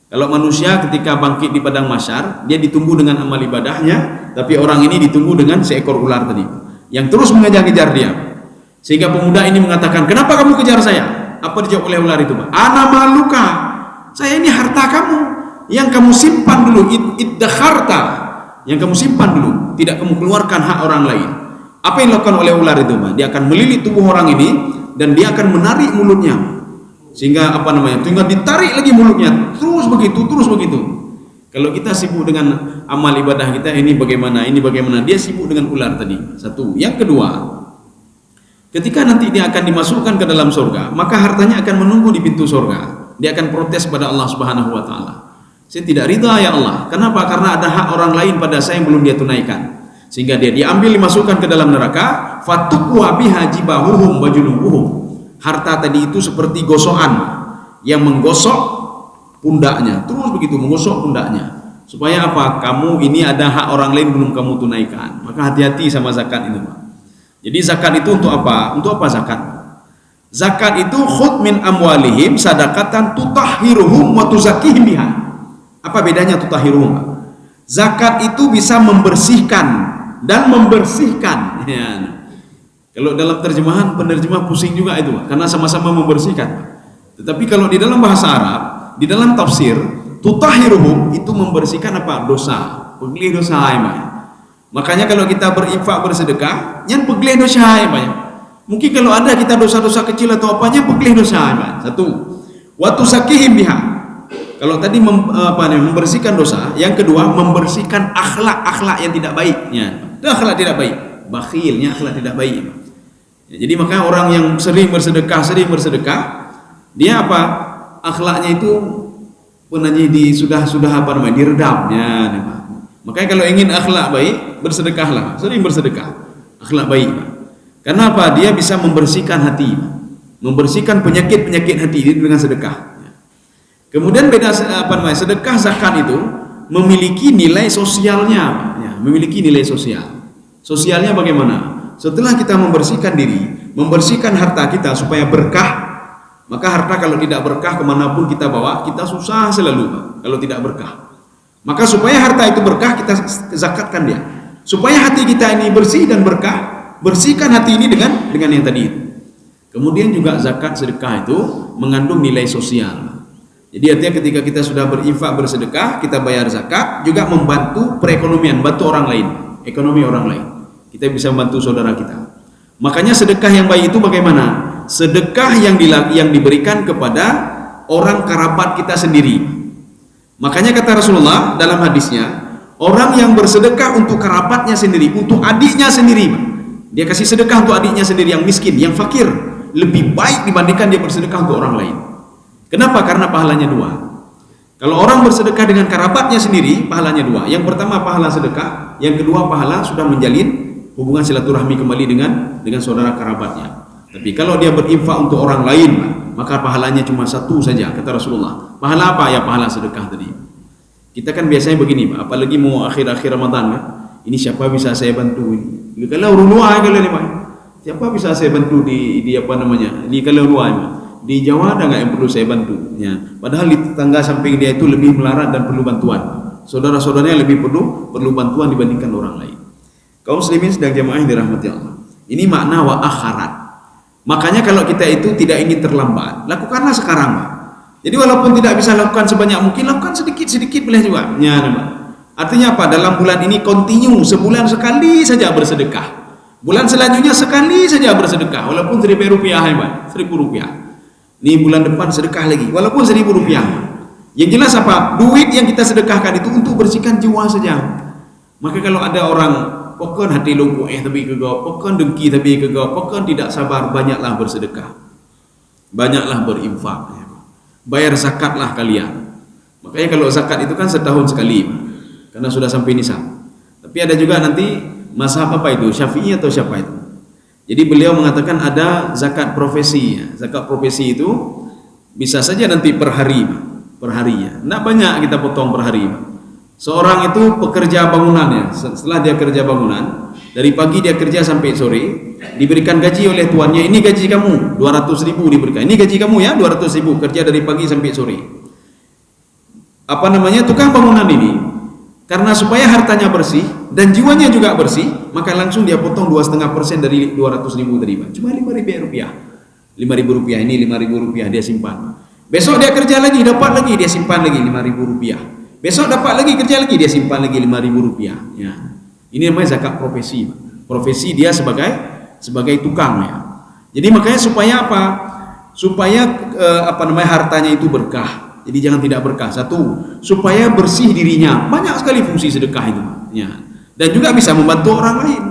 Kalau manusia ketika bangkit di padang mahsyar, dia ditunggu dengan amal ibadahnya, tapi orang ini ditunggu dengan seekor ular tadi, yang terus mengejar-ngejar dia. Sehingga pemuda ini mengatakan, kenapa kamu kejar saya? Apa dijawab oleh ular itu, Pak? Ana maluka, saya ini harta kamu, yang kamu simpan dulu, iddakharta, yang kamu simpan dulu, tidak kamu keluarkan hak orang lain. Apa yang dilakukan oleh ular itu, Pak? Dia akan melilit tubuh orang ini, dan dia akan menarik mulutnya, sehingga tinggal ditarik lagi mulutnya, terus begitu. Kalau kita sibuk dengan amal ibadah kita, ini bagaimana, dia sibuk dengan ular tadi. Satu. Yang kedua, ketika nanti dia akan dimasukkan ke dalam surga, maka hartanya akan menunggu di pintu surga. Dia akan protes pada Allah Subhanahu wa taala. Saya tidak ridha ya Allah. Kenapa? Karena ada hak orang lain pada saya yang belum dia tunaikan. Sehingga dia diambil dimasukkan ke dalam neraka, fatuqwa biha jibahuhum wa junubuhum. Harta tadi itu seperti gosokan yang menggosok pundaknya, terus begitu menggosok pundaknya. Supaya apa? Kamu ini ada hak orang lain belum kamu tunaikan. Maka hati-hati sama zakat itu, Pak. Jadi zakat itu untuk apa? Untuk apa zakat? Zakat itu khudh min amwalihim sadaqatan tutahhiruhum wa tuzakkihim biha. Apa bedanya tutahhiruhum, Pak? Zakat itu bisa membersihkan dan membersihkan. Ya. Kalau dalam penerjemah pusing juga itu, Pak, karena sama-sama membersihkan. Tetapi kalau di dalam bahasa Arab, di dalam tafsir, tutahhiruhum itu membersihkan apa? Dosa, peglih dosa, ya, Pak. Makanya kalau kita berinfak bersedekah, yang peglih dosa, ya, Pak. Mungkin kalau ada kita dosa-dosa kecil atau apanya, peglih dosa, ya, Pak. Satu. Wa tuzakkihim biha. Kalau tadi membersihkan dosa, yang kedua membersihkan akhlak yang tidak baiknya. Itu akhlak tidak baik, bakhilnya akhlak tidak baik. Ya, jadi maka orang yang sering bersedekah, dia apa? Akhlaknya itu sudah diredamnya. Makanya kalau ingin akhlak baik, bersedekahlah, sering bersedekah, akhlak baik. Karena apa? Dia bisa membersihkan hati, membersihkan penyakit hati dengan sedekah. Kemudian sedekah zakat itu memiliki nilai sosialnya, ya, memiliki nilai sosial. Sosialnya bagaimana? Setelah kita membersihkan diri, membersihkan harta kita supaya berkah, maka harta kalau tidak berkah kemanapun kita bawa, kita susah selalu, Pak, kalau tidak berkah. Maka supaya harta itu berkah, kita zakatkan dia. Supaya hati kita ini bersih dan berkah, bersihkan hati ini dengan yang tadi. Kemudian juga zakat sedekah itu mengandung nilai sosial. Jadi artinya ketika kita sudah berinfak bersedekah, kita bayar zakat, juga membantu perekonomian, bantu orang lain, ekonomi orang lain. Kita bisa membantu saudara kita. Makanya sedekah yang baik itu bagaimana? Sedekah yang diberikan kepada orang kerabat kita sendiri. Makanya kata Rasulullah dalam hadisnya, orang yang bersedekah untuk kerabatnya sendiri, untuk adiknya sendiri, dia kasih sedekah untuk adiknya sendiri yang miskin, yang fakir, lebih baik dibandingkan dia bersedekah untuk orang lain. Kenapa? Karena pahalanya dua. Kalau orang bersedekah dengan kerabatnya sendiri, pahalanya dua. Yang pertama pahala sedekah, yang kedua pahala sudah menjalin hubungan silaturahmi kembali dengan saudara kerabatnya. Tapi kalau dia berinfak untuk orang lain, maka pahalanya cuma satu saja, kata Rasulullah. Pahala apa? Ya pahala sedekah tadi. Kita kan biasanya begini, Pak, apalagi mau akhir-akhir Ramadan, kan? Ini siapa bisa saya bantu ini? Kalau rumah kalau ini, Pak. Siapa bisa saya bantu di kalau rumah. Di Jawa ada nggak yang perlu saya bantu? Ya. Padahal di tetangga samping dia itu lebih melarat dan perlu bantuan. Saudara-saudaranya lebih perlu bantuan dibandingkan orang lain. Kaum muslimin sedang jamaah yang dirahmati Allah. Ini makna wa akharat. Makanya kalau kita itu tidak ingin terlambat, lakukanlah sekarang, Pak. Jadi walaupun tidak bisa lakukan sebanyak mungkin, lakukan sedikit-sedikit boleh juga. Ya, Pak. Artinya apa? Dalam bulan ini continue, sebulan sekali saja bersedekah. Bulan selanjutnya sekali saja bersedekah, walaupun Rp1.000, Pak. Rp1.000. Ini bulan depan sedekah lagi, walaupun Rp1.000. Yang jelas apa? Duit yang kita sedekahkan itu untuk bersihkan jiwa saja. Maka kalau ada orang pokon hati lumpuh tapi kegau, pokon dengki tapi kegau, pokon tidak sabar, banyaklah bersedekah, banyaklah berinfak, bayar zakatlah kalian. Makanya kalau zakat itu kan setahun sekali, karena sudah sampai nisab. Tapi ada juga nanti mazhab apa itu? Syafi'i atau siapa itu? Jadi beliau mengatakan ada zakat profesi. Ya. Zakat profesi itu bisa saja nanti per hari, per hari ya. Nggak banyak kita potong per hari. Seorang itu pekerja bangunan ya. Setelah dia kerja bangunan, dari pagi dia kerja sampai sore, diberikan gaji oleh tuannya. Ini gaji kamu 200.000 diberikan. Ini gaji kamu ya 200.000 kerja dari pagi sampai sore. Apa namanya, tukang bangunan ini, karena supaya hartanya bersih dan jiwanya juga bersih, maka langsung dia potong 2,5% dari 200.000 tadi, cuma 5.000 rupiah. 5.000 rupiah ini 5.000 rupiah dia simpan. Besok dia kerja lagi, dapat lagi, dia simpan lagi 5.000 rupiah. Besok dapat lagi, kerja lagi, dia simpan lagi 5.000 rupiah. Ya. Ini namanya zakat profesi. Profesi dia sebagai tukang ya. Jadi makanya supaya apa? Supaya hartanya itu berkah. Jadi jangan tidak berkah. Satu, supaya bersih dirinya. Banyak sekali fungsi sedekah itu. Ya. Dan juga bisa membantu orang lain.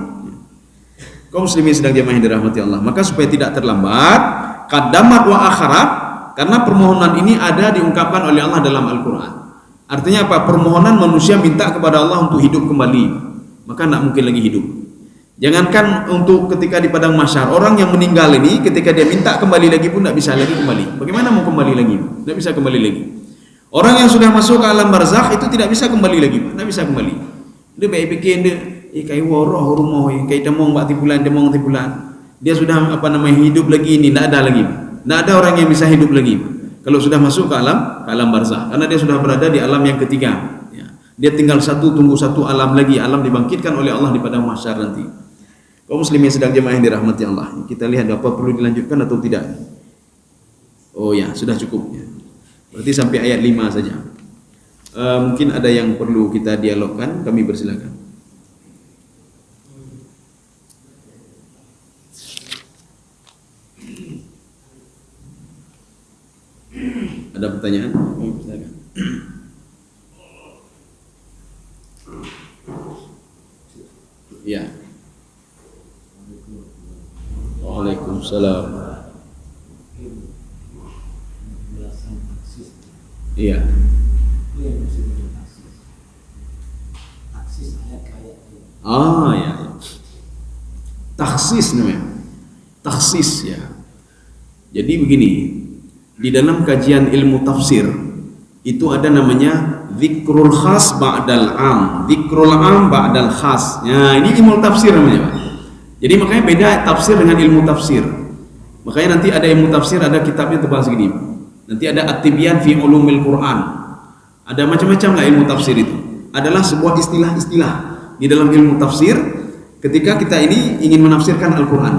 Kaum muslimin sedang jamaah yang dirahmati Allah. Maka supaya tidak terlambat, qaddamat wa akharat, karena permohonan ini ada diungkapkan oleh Allah dalam Al-Quran. Artinya apa? Permohonan manusia minta kepada Allah untuk hidup kembali. Maka tidak mungkin lagi hidup. Jangankan untuk ketika di padang mahsyar, orang yang meninggal ini ketika dia minta kembali lagi pun tidak bisa lagi kembali. Bagaimana mau kembali lagi? Tidak bisa kembali lagi. Orang yang sudah masuk ke alam barzakh itu tidak bisa kembali lagi, tidak bisa kembali. Dia baik pikir dia, kayak woroh rumah, kayak demong tibulan. Dia sudah hidup lagi ini, tidak ada lagi. Tidak ada orang yang bisa hidup lagi kalau sudah masuk ke alam barzakh, karena dia sudah berada di alam yang ketiga. Ya. Dia tinggal tunggu satu alam lagi, alam dibangkitkan oleh Allah di padang mahsyar nanti. Kaum muslimin sedang jemaah yang dirahmati Allah. Kita lihat apa perlu dilanjutkan atau tidak. Oh ya, sudah cukup ya. Berarti sampai ayat 5 saja. Mungkin ada yang perlu kita dialogkan, kami persilakan. Ada pertanyaan? Silakan. Ya. Waalaikumsalam. Iya. Ya. Taksis namanya. Taksis ya. Jadi begini, di dalam kajian ilmu tafsir itu ada namanya dzikrul khas ba'dal am, dzikrul am ba'dal khas. Nah, ini ilmu tafsir namanya, Pak. Jadi makanya beda tafsir dengan ilmu tafsir. Makanya nanti ada ilmu tafsir, ada kitabnya tebal segini. Nanti ada At-Tibyan fi Ulumil Quran. Ada macam-macam lah ilmu tafsir itu. Adalah sebuah istilah-istilah di dalam ilmu tafsir ketika kita ini ingin menafsirkan Al-Quran.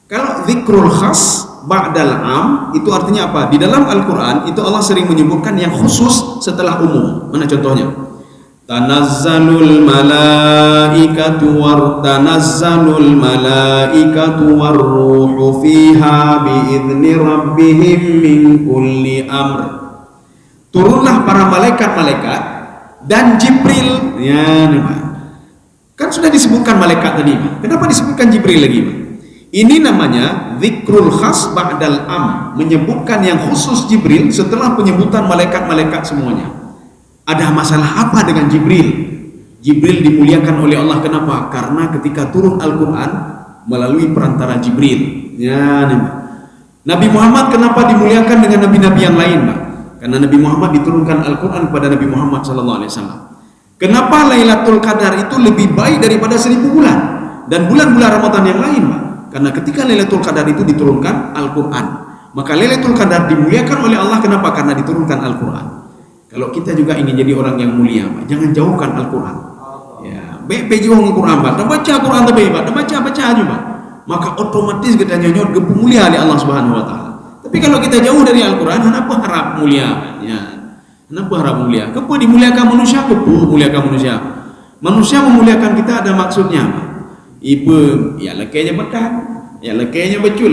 Kalau dzikrul khas ba'dal am itu artinya apa? Di dalam Al-Quran itu Allah sering menyebutkan yang khusus setelah umum. Mana contohnya? Tanazzalul malaikatu warruhu fiha biizni rabbihim min kulli amr. Turunlah para malaikat-malaikat dan Jibril. Ya, nih, Pak. Kan sudah disebutkan malaikat tadi, Pak. Kenapa disebutkan Jibril lagi, Pak? Ini namanya dzikrul khas ba'dal am, menyebutkan yang khusus Jibril setelah penyebutan malaikat-malaikat semuanya. Ada masalah apa dengan Jibril? Jibril dimuliakan oleh Allah, kenapa? Karena ketika turun Al-Quran melalui perantara Jibril. Ya, Nabi Muhammad kenapa dimuliakan dengan nabi-nabi yang lain, Pak? Karena Nabi Muhammad diturunkan Al-Quran kepada Nabi Muhammad SAW. Kenapa Lailatul Qadar itu lebih baik daripada 1000 bulan dan bulan-bulan Ramadan yang lain, Pak? Karena ketika Lailatul Qadar itu diturunkan Al-Quran, maka Lailatul Qadar dimuliakan oleh Allah, kenapa? Karena diturunkan Al-Quran. Kalau kita juga ingin jadi orang yang mulia, Pak, jangan jauhkan Al-Quran. Ya, bejuang Al-Quran, Pak. Dan baca Al-Quran tapi, Pak, dan baca aja, Pak. Maka otomatis kita nyonyot ke mulia oleh Allah Subhanahu wa taala. Tapi kalau kita jauh dari Al-Quran, kenapa harap mulia? Ya. Kenapa harap mulia? Kenapa dimuliakan manusia? Muliakan manusia. Manusia memuliakan kita ada maksudnya, Pak. Ibu, ya lekainya betah, ya lekainya becu.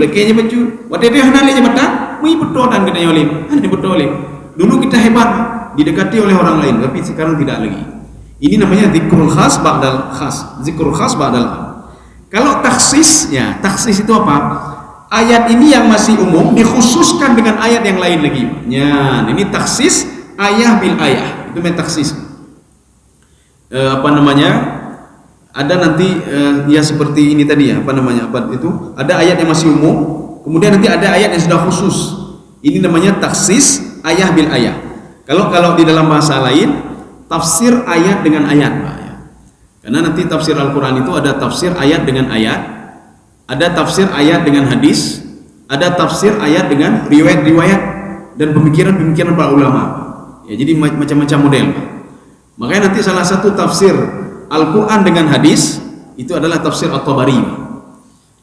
Waktu dia hanalnya betah, mui betul dan kita nyolip, hanya betul oleh. Dulu kita hebat, didekati oleh orang lain, tapi sekarang tidak lagi. Ini namanya dzikrul khas ba'dal khas. Dzikrul khas ba'dal am. Kalau taksis, ya taksis itu apa? Ayat ini yang masih umum dikhususkan dengan ayat yang lain lagi. Ya, ini taksis ayah bil ayah. Itu namanya taksis. ada nanti ya seperti ini tadi ya, apa itu? Ada ayat yang masih umum, kemudian nanti ada ayat yang sudah khusus. Ini namanya taksis ayah bil ayah. Kalau di dalam bahasa lain, tafsir ayat dengan ayat, Pak, ya. Karena nanti tafsir Al-Qur'an itu ada tafsir ayat dengan ayat, ada tafsir ayat dengan hadis, ada tafsir ayat dengan riwayat-riwayat dan pemikiran-pemikiran para ulama. Ya, jadi macam-macam model, Pak. Makanya nanti salah satu tafsir Al-Qur'an dengan hadis itu adalah tafsir At-Tabari.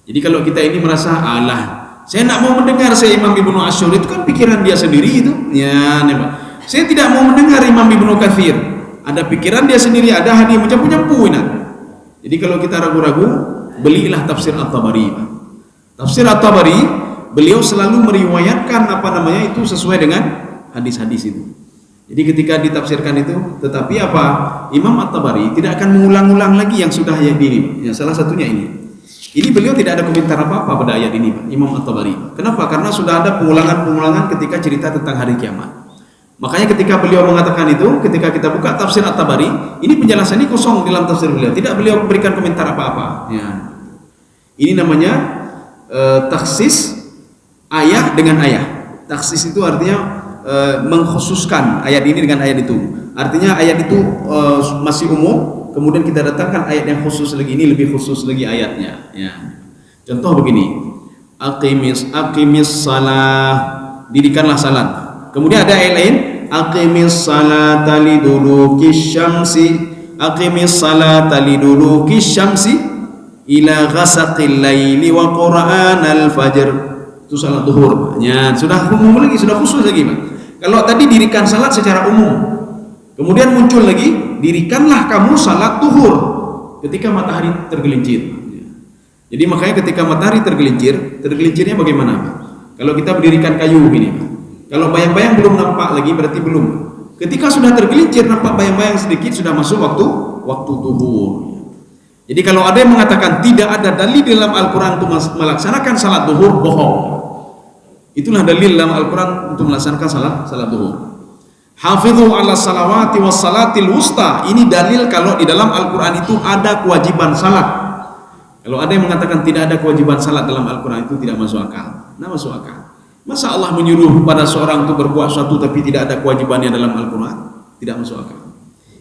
Jadi kalau kita ini merasa saya nak mau mendengar Imam Ibnu Asyur, itu kan pikiran dia sendiri itu. Ya, nih Pak. Saya tidak mau mendengar Imam Ibnu Katsir. Ada pikiran dia sendiri, ada hadis mencampur-campur. Jadi kalau kita ragu-ragu, belilah tafsir At-Tabari. Tafsir At-Tabari, beliau selalu meriwayatkan itu sesuai dengan hadis-hadis itu. Jadi ketika ditafsirkan itu, tetapi Imam At-Tabari tidak akan mengulang-ulang lagi yang sudah ini. Ya, salah satunya ini. Ini beliau tidak ada komentar apa-apa pada ayat ini, Pak, Imam At-Tabari. Kenapa? Karena sudah ada pengulangan-pengulangan ketika cerita tentang hari kiamat. Makanya ketika beliau mengatakan itu, ketika kita buka tafsir At-Tabari, ini penjelasannya kosong dalam tafsir beliau. Tidak beliau berikan komentar apa-apa. Ya. Ini namanya taksis ayat dengan ayat. Taksis itu artinya mengkhususkan ayat ini dengan ayat itu. Artinya ayat itu masih umum, kemudian kita datangkan ayat yang khusus lagi, ini lebih khusus lagi ayatnya. Ya. Contoh begini, aqimis salah, dirikanlah salat. Kemudian ada ayat lain, aqimis salata lidulukis syamsi, aqimis salata lidulukis syamsi ila ghasaqil laili wa qur'anal fajr. Itu salat zuhur. Ya, sudah umum lagi, sudah khusus lagi, Pak. Kalau tadi dirikan salat secara umum, kemudian muncul lagi, dirikanlah kamu salat zuhur ketika matahari tergelincir. Jadi makanya ketika matahari tergelincirnya bagaimana, Pak? Kalau kita berdirikan kayu begini, Pak. Kalau bayang-bayang belum nampak lagi, berarti belum. Ketika sudah tergelincir, nampak bayang-bayang sedikit, sudah masuk waktu zuhur. Jadi kalau ada yang mengatakan tidak ada dalil dalam Al-Quran untuk melaksanakan salat zuhur, bohong. Itulah dalil dalam Al-Quran untuk melaksanakan salat zuhur. Hafidhu ala salawati was salatil wusta. Ini dalil kalau di dalam Al-Quran itu ada kewajiban salat. Kalau ada yang mengatakan tidak ada kewajiban salat dalam Al-Quran, itu tidak masuk akal. Nah, masuk akal. Masa Allah menyuruh pada seorang untuk berbuat sesuatu tapi tidak ada kewajibannya dalam Al-Quran? Tidak masuk akal.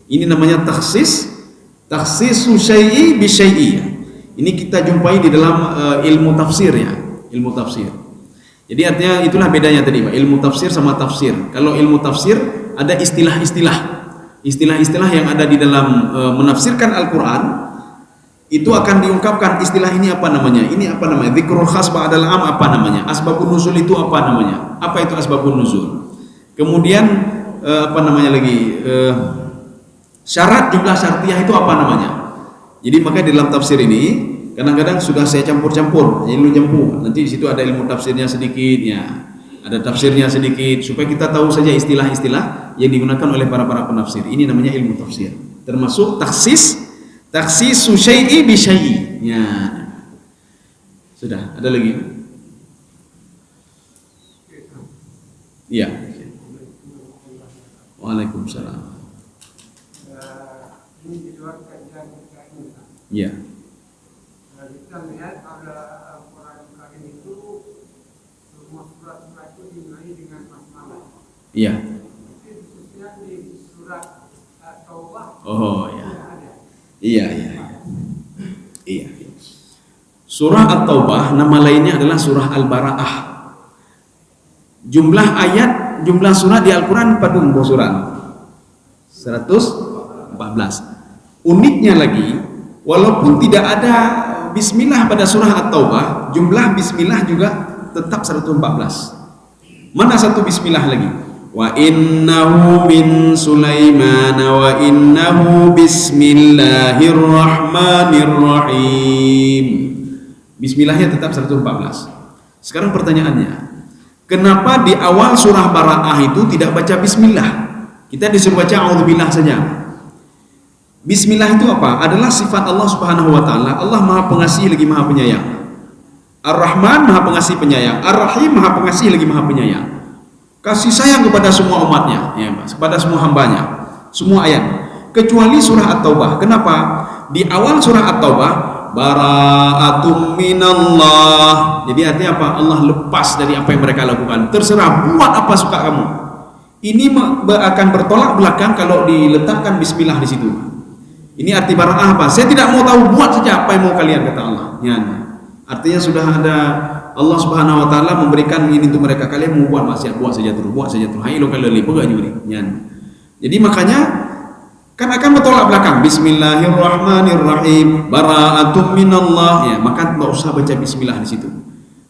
Ini namanya takhsisu syai'i bi syai'i. Ini kita jumpai di dalam ilmu tafsir, ya, ilmu tafsir. Jadi artinya itulah bedanya tadi, Pak, ilmu tafsir sama tafsir. Kalau ilmu tafsir ada istilah-istilah yang ada di dalam menafsirkan Al-Quran, itu akan diungkapkan istilah ini apa namanya, ini apa namanya, dzikrul khas ba'dal am apa namanya, asbabun nuzul itu apa namanya, apa itu asbabun nuzul. Kemudian apa namanya lagi, syarat jumlah syartiyah itu apa namanya. Jadi makanya dalam tafsir ini kadang-kadang sudah saya campur-campur, jadi lu jempuh. Nanti di situ ada ilmu tafsirnya sedikit, ya, ada tafsirnya sedikit, supaya kita tahu saja istilah-istilah yang digunakan oleh para penafsir. Ini namanya ilmu tafsir, termasuk takhsisu syai'i bi syai'i. Ya. Sudah, ada lagi? Iya. Waalaikumsalam. Ini di luar kajian kita ini. Iya. Kita lihat ada Al-Quran Karim itu semua surat-surat itu dimulai dengan basmalah. Iya. Khususnya di surat Taubah. Oh ya. Iya. Surah At-Taubah nama lainnya adalah surah Al-Bara'ah. Jumlah ayat, jumlah surah di Al-Quran berapa surah? 114. Uniknya lagi, walaupun tidak ada bismillah pada surah At-Taubah, jumlah bismillah juga tetap 114. Mana satu bismillah lagi? Wa innahu min Sulaiman wa innahu bismillahirrahmanirrahim. Bismillahnya tetap 114. Sekarang pertanyaannya, kenapa di awal surah Bara'ah itu tidak baca bismillah? Kita disuruh baca a'udzubillah saja. Bismillah itu apa? Adalah sifat Allah Subhanahu wa taala. Allah Maha Pengasih lagi Maha Penyayang. Ar-Rahman Maha Pengasih Penyayang, Ar-Rahim Maha Pengasih lagi Maha Penyayang. Kasih sayang kepada semua umatnya, ya, kepada semua hambanya, semua ayat, kecuali surah At-Taubah. Kenapa? Di awal surah At-Taubah, bara'atum minallah. Jadi artinya apa? Allah lepas dari apa yang mereka lakukan. Terserah, buat apa suka kamu. Ini akan bertolak belakang kalau diletakkan bismillah di situ. Ini arti bara'ah apa? Saya tidak mau tahu, buat saja apa yang mau kalian, kata Allah. Ya. Artinya sudah ada Allah Subhanahu wa taala memberikan ini untuk mereka, kalian mau buat maksiat, buat saja terus, buat saja terus. Hai lo kalian lihat juga ini. Ya. Jadi makanya kan akan bertolak belakang. Bismillahirrahmanirrahim, bara'atum minallah. Ya, maka tidak usah baca bismillah di situ.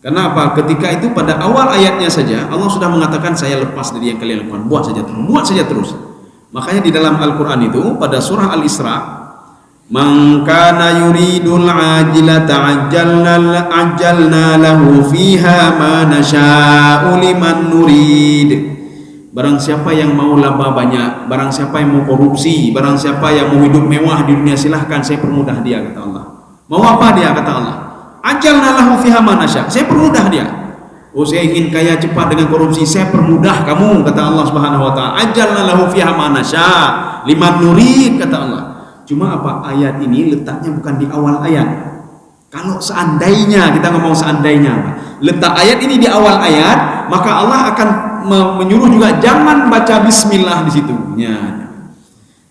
Karena apa? Ketika itu pada awal ayatnya saja Allah sudah mengatakan saya lepas dari yang kalian lakukan, buat saja terus, buat saja terus. Makanya di dalam Al-Qur'an itu pada surah Al-Isra, man kana yuridul ajilata ajjalna lahu fiha ma nasya'u liman nurid. Barang siapa yang mau laba banyak, barang siapa yang mau korupsi, barang siapa yang mau hidup mewah di dunia, silahkan saya permudah dia, kata Allah. Mau apa dia, kata Allah? Ajalna lahu fiha ma nasya. Saya permudah dia. Oh, saya ingin kaya cepat dengan korupsi, saya permudah kamu, kata Allah Subhanahu wa taala. Ajalna lahu fiha ma nasya liman nurid, kata Allah. Cuma apa? Ayat ini letaknya bukan di awal ayat. Kalau seandainya, kita ngomong seandainya, letak ayat ini di awal ayat, maka Allah akan menyuruh juga jangan baca bismillah di situ. Ya.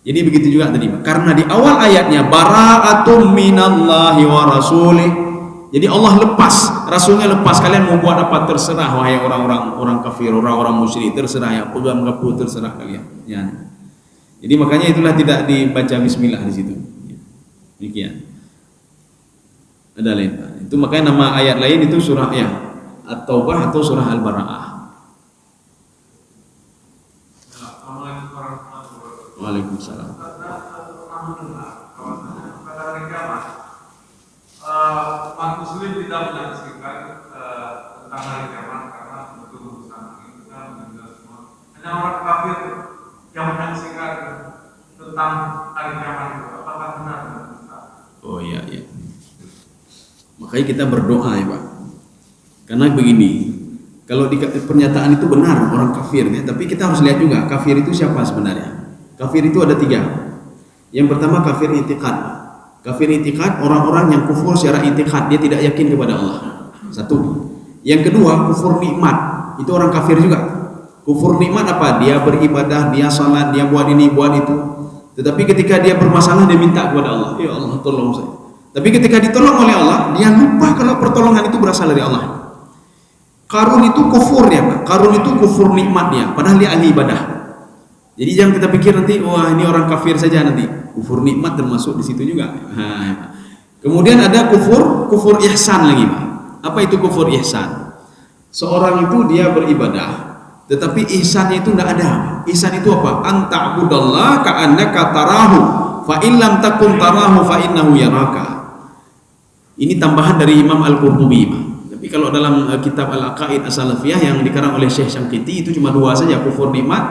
Jadi begitu juga tadi, karena di awal ayatnya bara'atum minallahi wa rasulih. Jadi Allah lepas, Rasulnya lepas, kalian mau buat apa terserah, wahai orang kafir, orang musyrik, terserah ya, pegang gapu terserah kalian. Ya. Jadi makanya itulah tidak dibaca bismillah di situ. Demikian. Ada lain. Itu makanya nama ayat lain itu surah ya At-Taubah atau surah Al-Bara'ah. Waalaikumsalam. Pada hari kiamat, umat muslim tidak menyaksikan tentang hari kiamat karena betul bersama kita mendengar semua. Hanya orang kafir yang menyaksikan tentang hari kiamat itu. Apakah benar? Oh iya. Makanya kita berdoa ya Pak. Karena begini, kalau di pernyataan itu benar orang kafir ya, tapi kita harus lihat juga kafir itu siapa sebenarnya. Kafir itu ada 3. Yang pertama kafir i'tiqad. Kafir i'tiqad orang-orang yang kufur secara i'tiqad, dia tidak yakin kepada Allah. 1. Yang kedua kufur nikmat. Itu orang kafir juga. Kufur nikmat apa? Dia beribadah, dia salat, dia buat ini, buat itu. Tetapi ketika dia bermasalah dia minta kepada Allah, ya Allah tolong saya. Tapi ketika ditolong oleh Allah, dia lupa kalau pertolongan itu berasal dari Allah. Qarun itu kufur ya Pak. Qarun itu kufur nikmat dia, padahal dia ahli ibadah. Jadi jangan kita pikir nanti wah ini orang kafir saja, nanti kufur nikmat termasuk di situ juga. Kemudian ada kufur ihsan lagi Pak. Apa itu kufur ihsan? Seorang itu dia beribadah, tetapi ihsannya itu tidak ada. Ihsan itu apa? Anta'budallaha ka'annaka tarahu, fa in lam takun tarahu fa innahu yaraka. Ini tambahan dari Imam Al-Qurtubi. Tapi kalau dalam kitab Al-Aqaid As-Salafiyah yang dikarang oleh Syekh Syangkiti itu cuma 2 saja, kufur nikmat,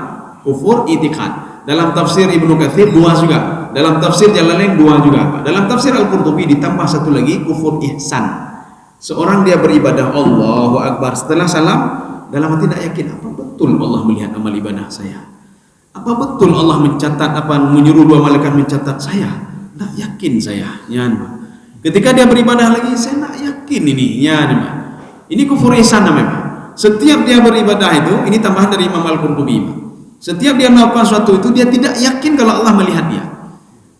kufur i'tiqad. Dalam tafsir Ibnu Katsir 2 juga. Dalam tafsir Jalalain 2 juga. Dalam tafsir Al-Qurtubi ditambah 1 lagi, kufur ihsan. Seorang dia beribadah Allahu Akbar, setelah salam dalam hati tidak yakin, apa betul Allah melihat amal ibadah saya? Apa betul Allah mencatat, menyuruh 2 malaikat mencatat saya? Tidak yakin saya. Ya, ketika dia beribadah lagi, saya tidak yakin ini. Ya, ini kufur ihsan namanya. Setiap dia beribadah itu, ini tambahan dari Imam Al-Qurtubi. Setiap dia melakukan sesuatu itu, dia tidak yakin kalau Allah melihat dia.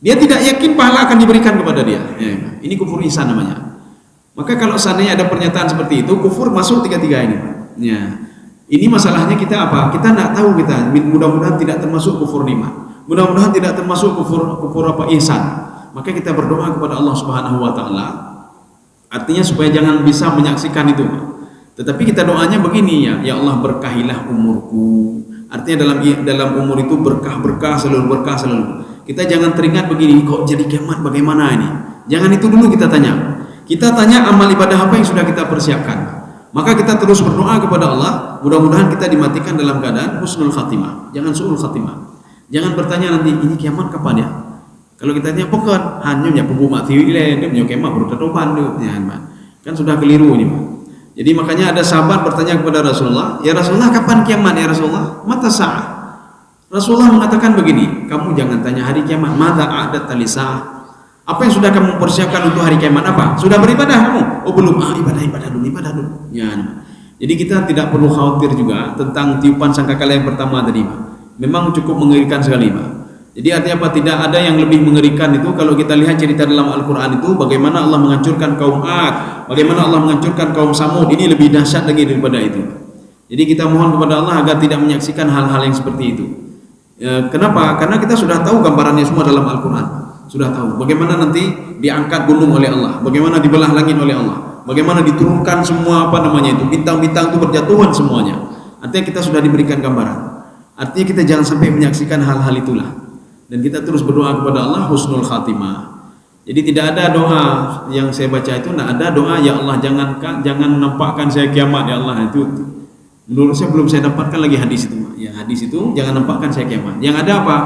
Dia tidak yakin pahala akan diberikan kepada dia. Ya, ini kufur ihsan namanya. Maka kalau seandainya ada pernyataan seperti itu, kufur masuk 3 ini. Ya. Ini masalahnya kita apa? Kita tidak tahu kita. Mudah-mudahan tidak termasuk kufur nikmat. Mudah-mudahan tidak termasuk kufur apa ihsan. Maka kita berdoa kepada Allah Subhanahu wa taala. Artinya supaya jangan bisa menyaksikan itu. Tetapi kita doanya begini ya Allah berkahilah umurku. Artinya dalam umur itu berkah selalu. Kita jangan teringat begini, kok jadi kiamat bagaimana ini? Jangan itu dulu kita tanya. Kita tanya amal ibadah apa yang sudah kita persiapkan. Maka kita terus berdoa kepada Allah, mudah-mudahan kita dimatikan dalam keadaan husnul khatimah, jangan su'ul khatimah. Jangan bertanya nanti ini kiamat kapan ya? Kalau kita tanya pokok hanya punya mati ile dia punya kiamat bertatoban dia. Kan sudah keliru ini, Pak. Jadi makanya ada sahabat bertanya kepada Rasulullah, "Ya Rasulullah, kapan kiamat ya Rasulullah?" Mata sa'ah. Rasulullah mengatakan begini, "Kamu jangan tanya hari kiamat, madza a'dat talisa'ah?" Apa yang sudah kamu persiapkan untuk hari kiamat? Apa? Sudah beribadah kamu? Oh belum. Ibadah dulu. Ya. Jadi kita tidak perlu khawatir juga tentang tiupan sangkakala yang pertama tadi, Pak. Memang cukup mengerikan sekali, Pak. Jadi artinya apa? Tidak ada yang lebih mengerikan itu kalau kita lihat cerita dalam Al-Quran itu bagaimana Allah menghancurkan kaum Ad, bagaimana Allah menghancurkan kaum Samud. Ini lebih dahsyat lagi daripada itu. Jadi kita mohon kepada Allah agar tidak menyaksikan hal-hal yang seperti itu. Kenapa? Karena kita sudah tahu gambarannya semua dalam Al-Quran. Sudah tahu bagaimana nanti diangkat gunung oleh Allah, bagaimana dibelah langit oleh Allah, bagaimana diturunkan semua bintang-bintang itu berjatuhan semuanya. Artinya kita sudah diberikan gambaran. Artinya kita jangan sampai menyaksikan hal-hal itulah. Dan kita terus berdoa kepada Allah husnul khatimah. Jadi tidak ada doa yang saya baca itu, tidak ada doa ya Allah jangan nampakkan saya kiamat ya Allah. Itu menurut saya belum saya dapatkan lagi hadis itu. Ya hadis itu jangan nampakkan saya kiamat. Yang ada apa?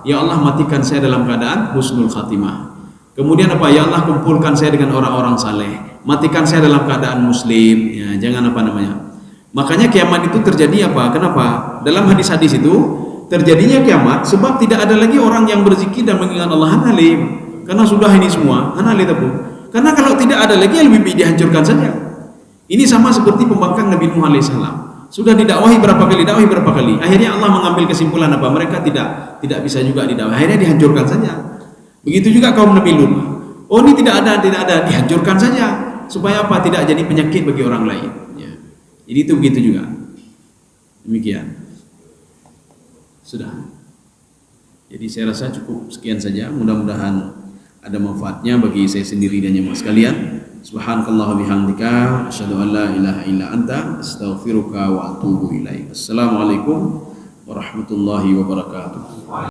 Ya Allah matikan saya dalam keadaan husnul khatimah. Kemudian apa? Ya Allah kumpulkan saya dengan orang-orang saleh. Matikan saya dalam keadaan muslim. Ya jangan Makanya kiamat itu terjadi apa? Kenapa? Dalam hadis-hadis itu terjadinya kiamat sebab tidak ada lagi orang yang berzikir dan mengingat Allah hanalim. Karena sudah ini semua hanalim itu. Karena kalau tidak ada lagi yang lebih baik dihancurkan saja. Ini sama seperti pembangkang Nabi Nuh alaihissalam. Sudah didakwahi berapa kali. Akhirnya Allah mengambil kesimpulan apa? Mereka tidak bisa juga didakwahi. Akhirnya dihancurkan saja. Begitu juga kaum Nabi Lut. Oh ini tidak ada, dihancurkan saja. Supaya apa? Tidak jadi penyakit bagi orang lain. Ya. Jadi itu begitu juga. Demikian. Sudah. Jadi saya rasa cukup sekian saja. Mudah-mudahan ada manfaatnya bagi saya sendiri dan jemaah sekalian. Subhanakallah bihamdika asyhadu an la ilaha illa anta astaghfiruka wa atubu ilaik. Assalamualaikum warahmatullahi wabarakatuh.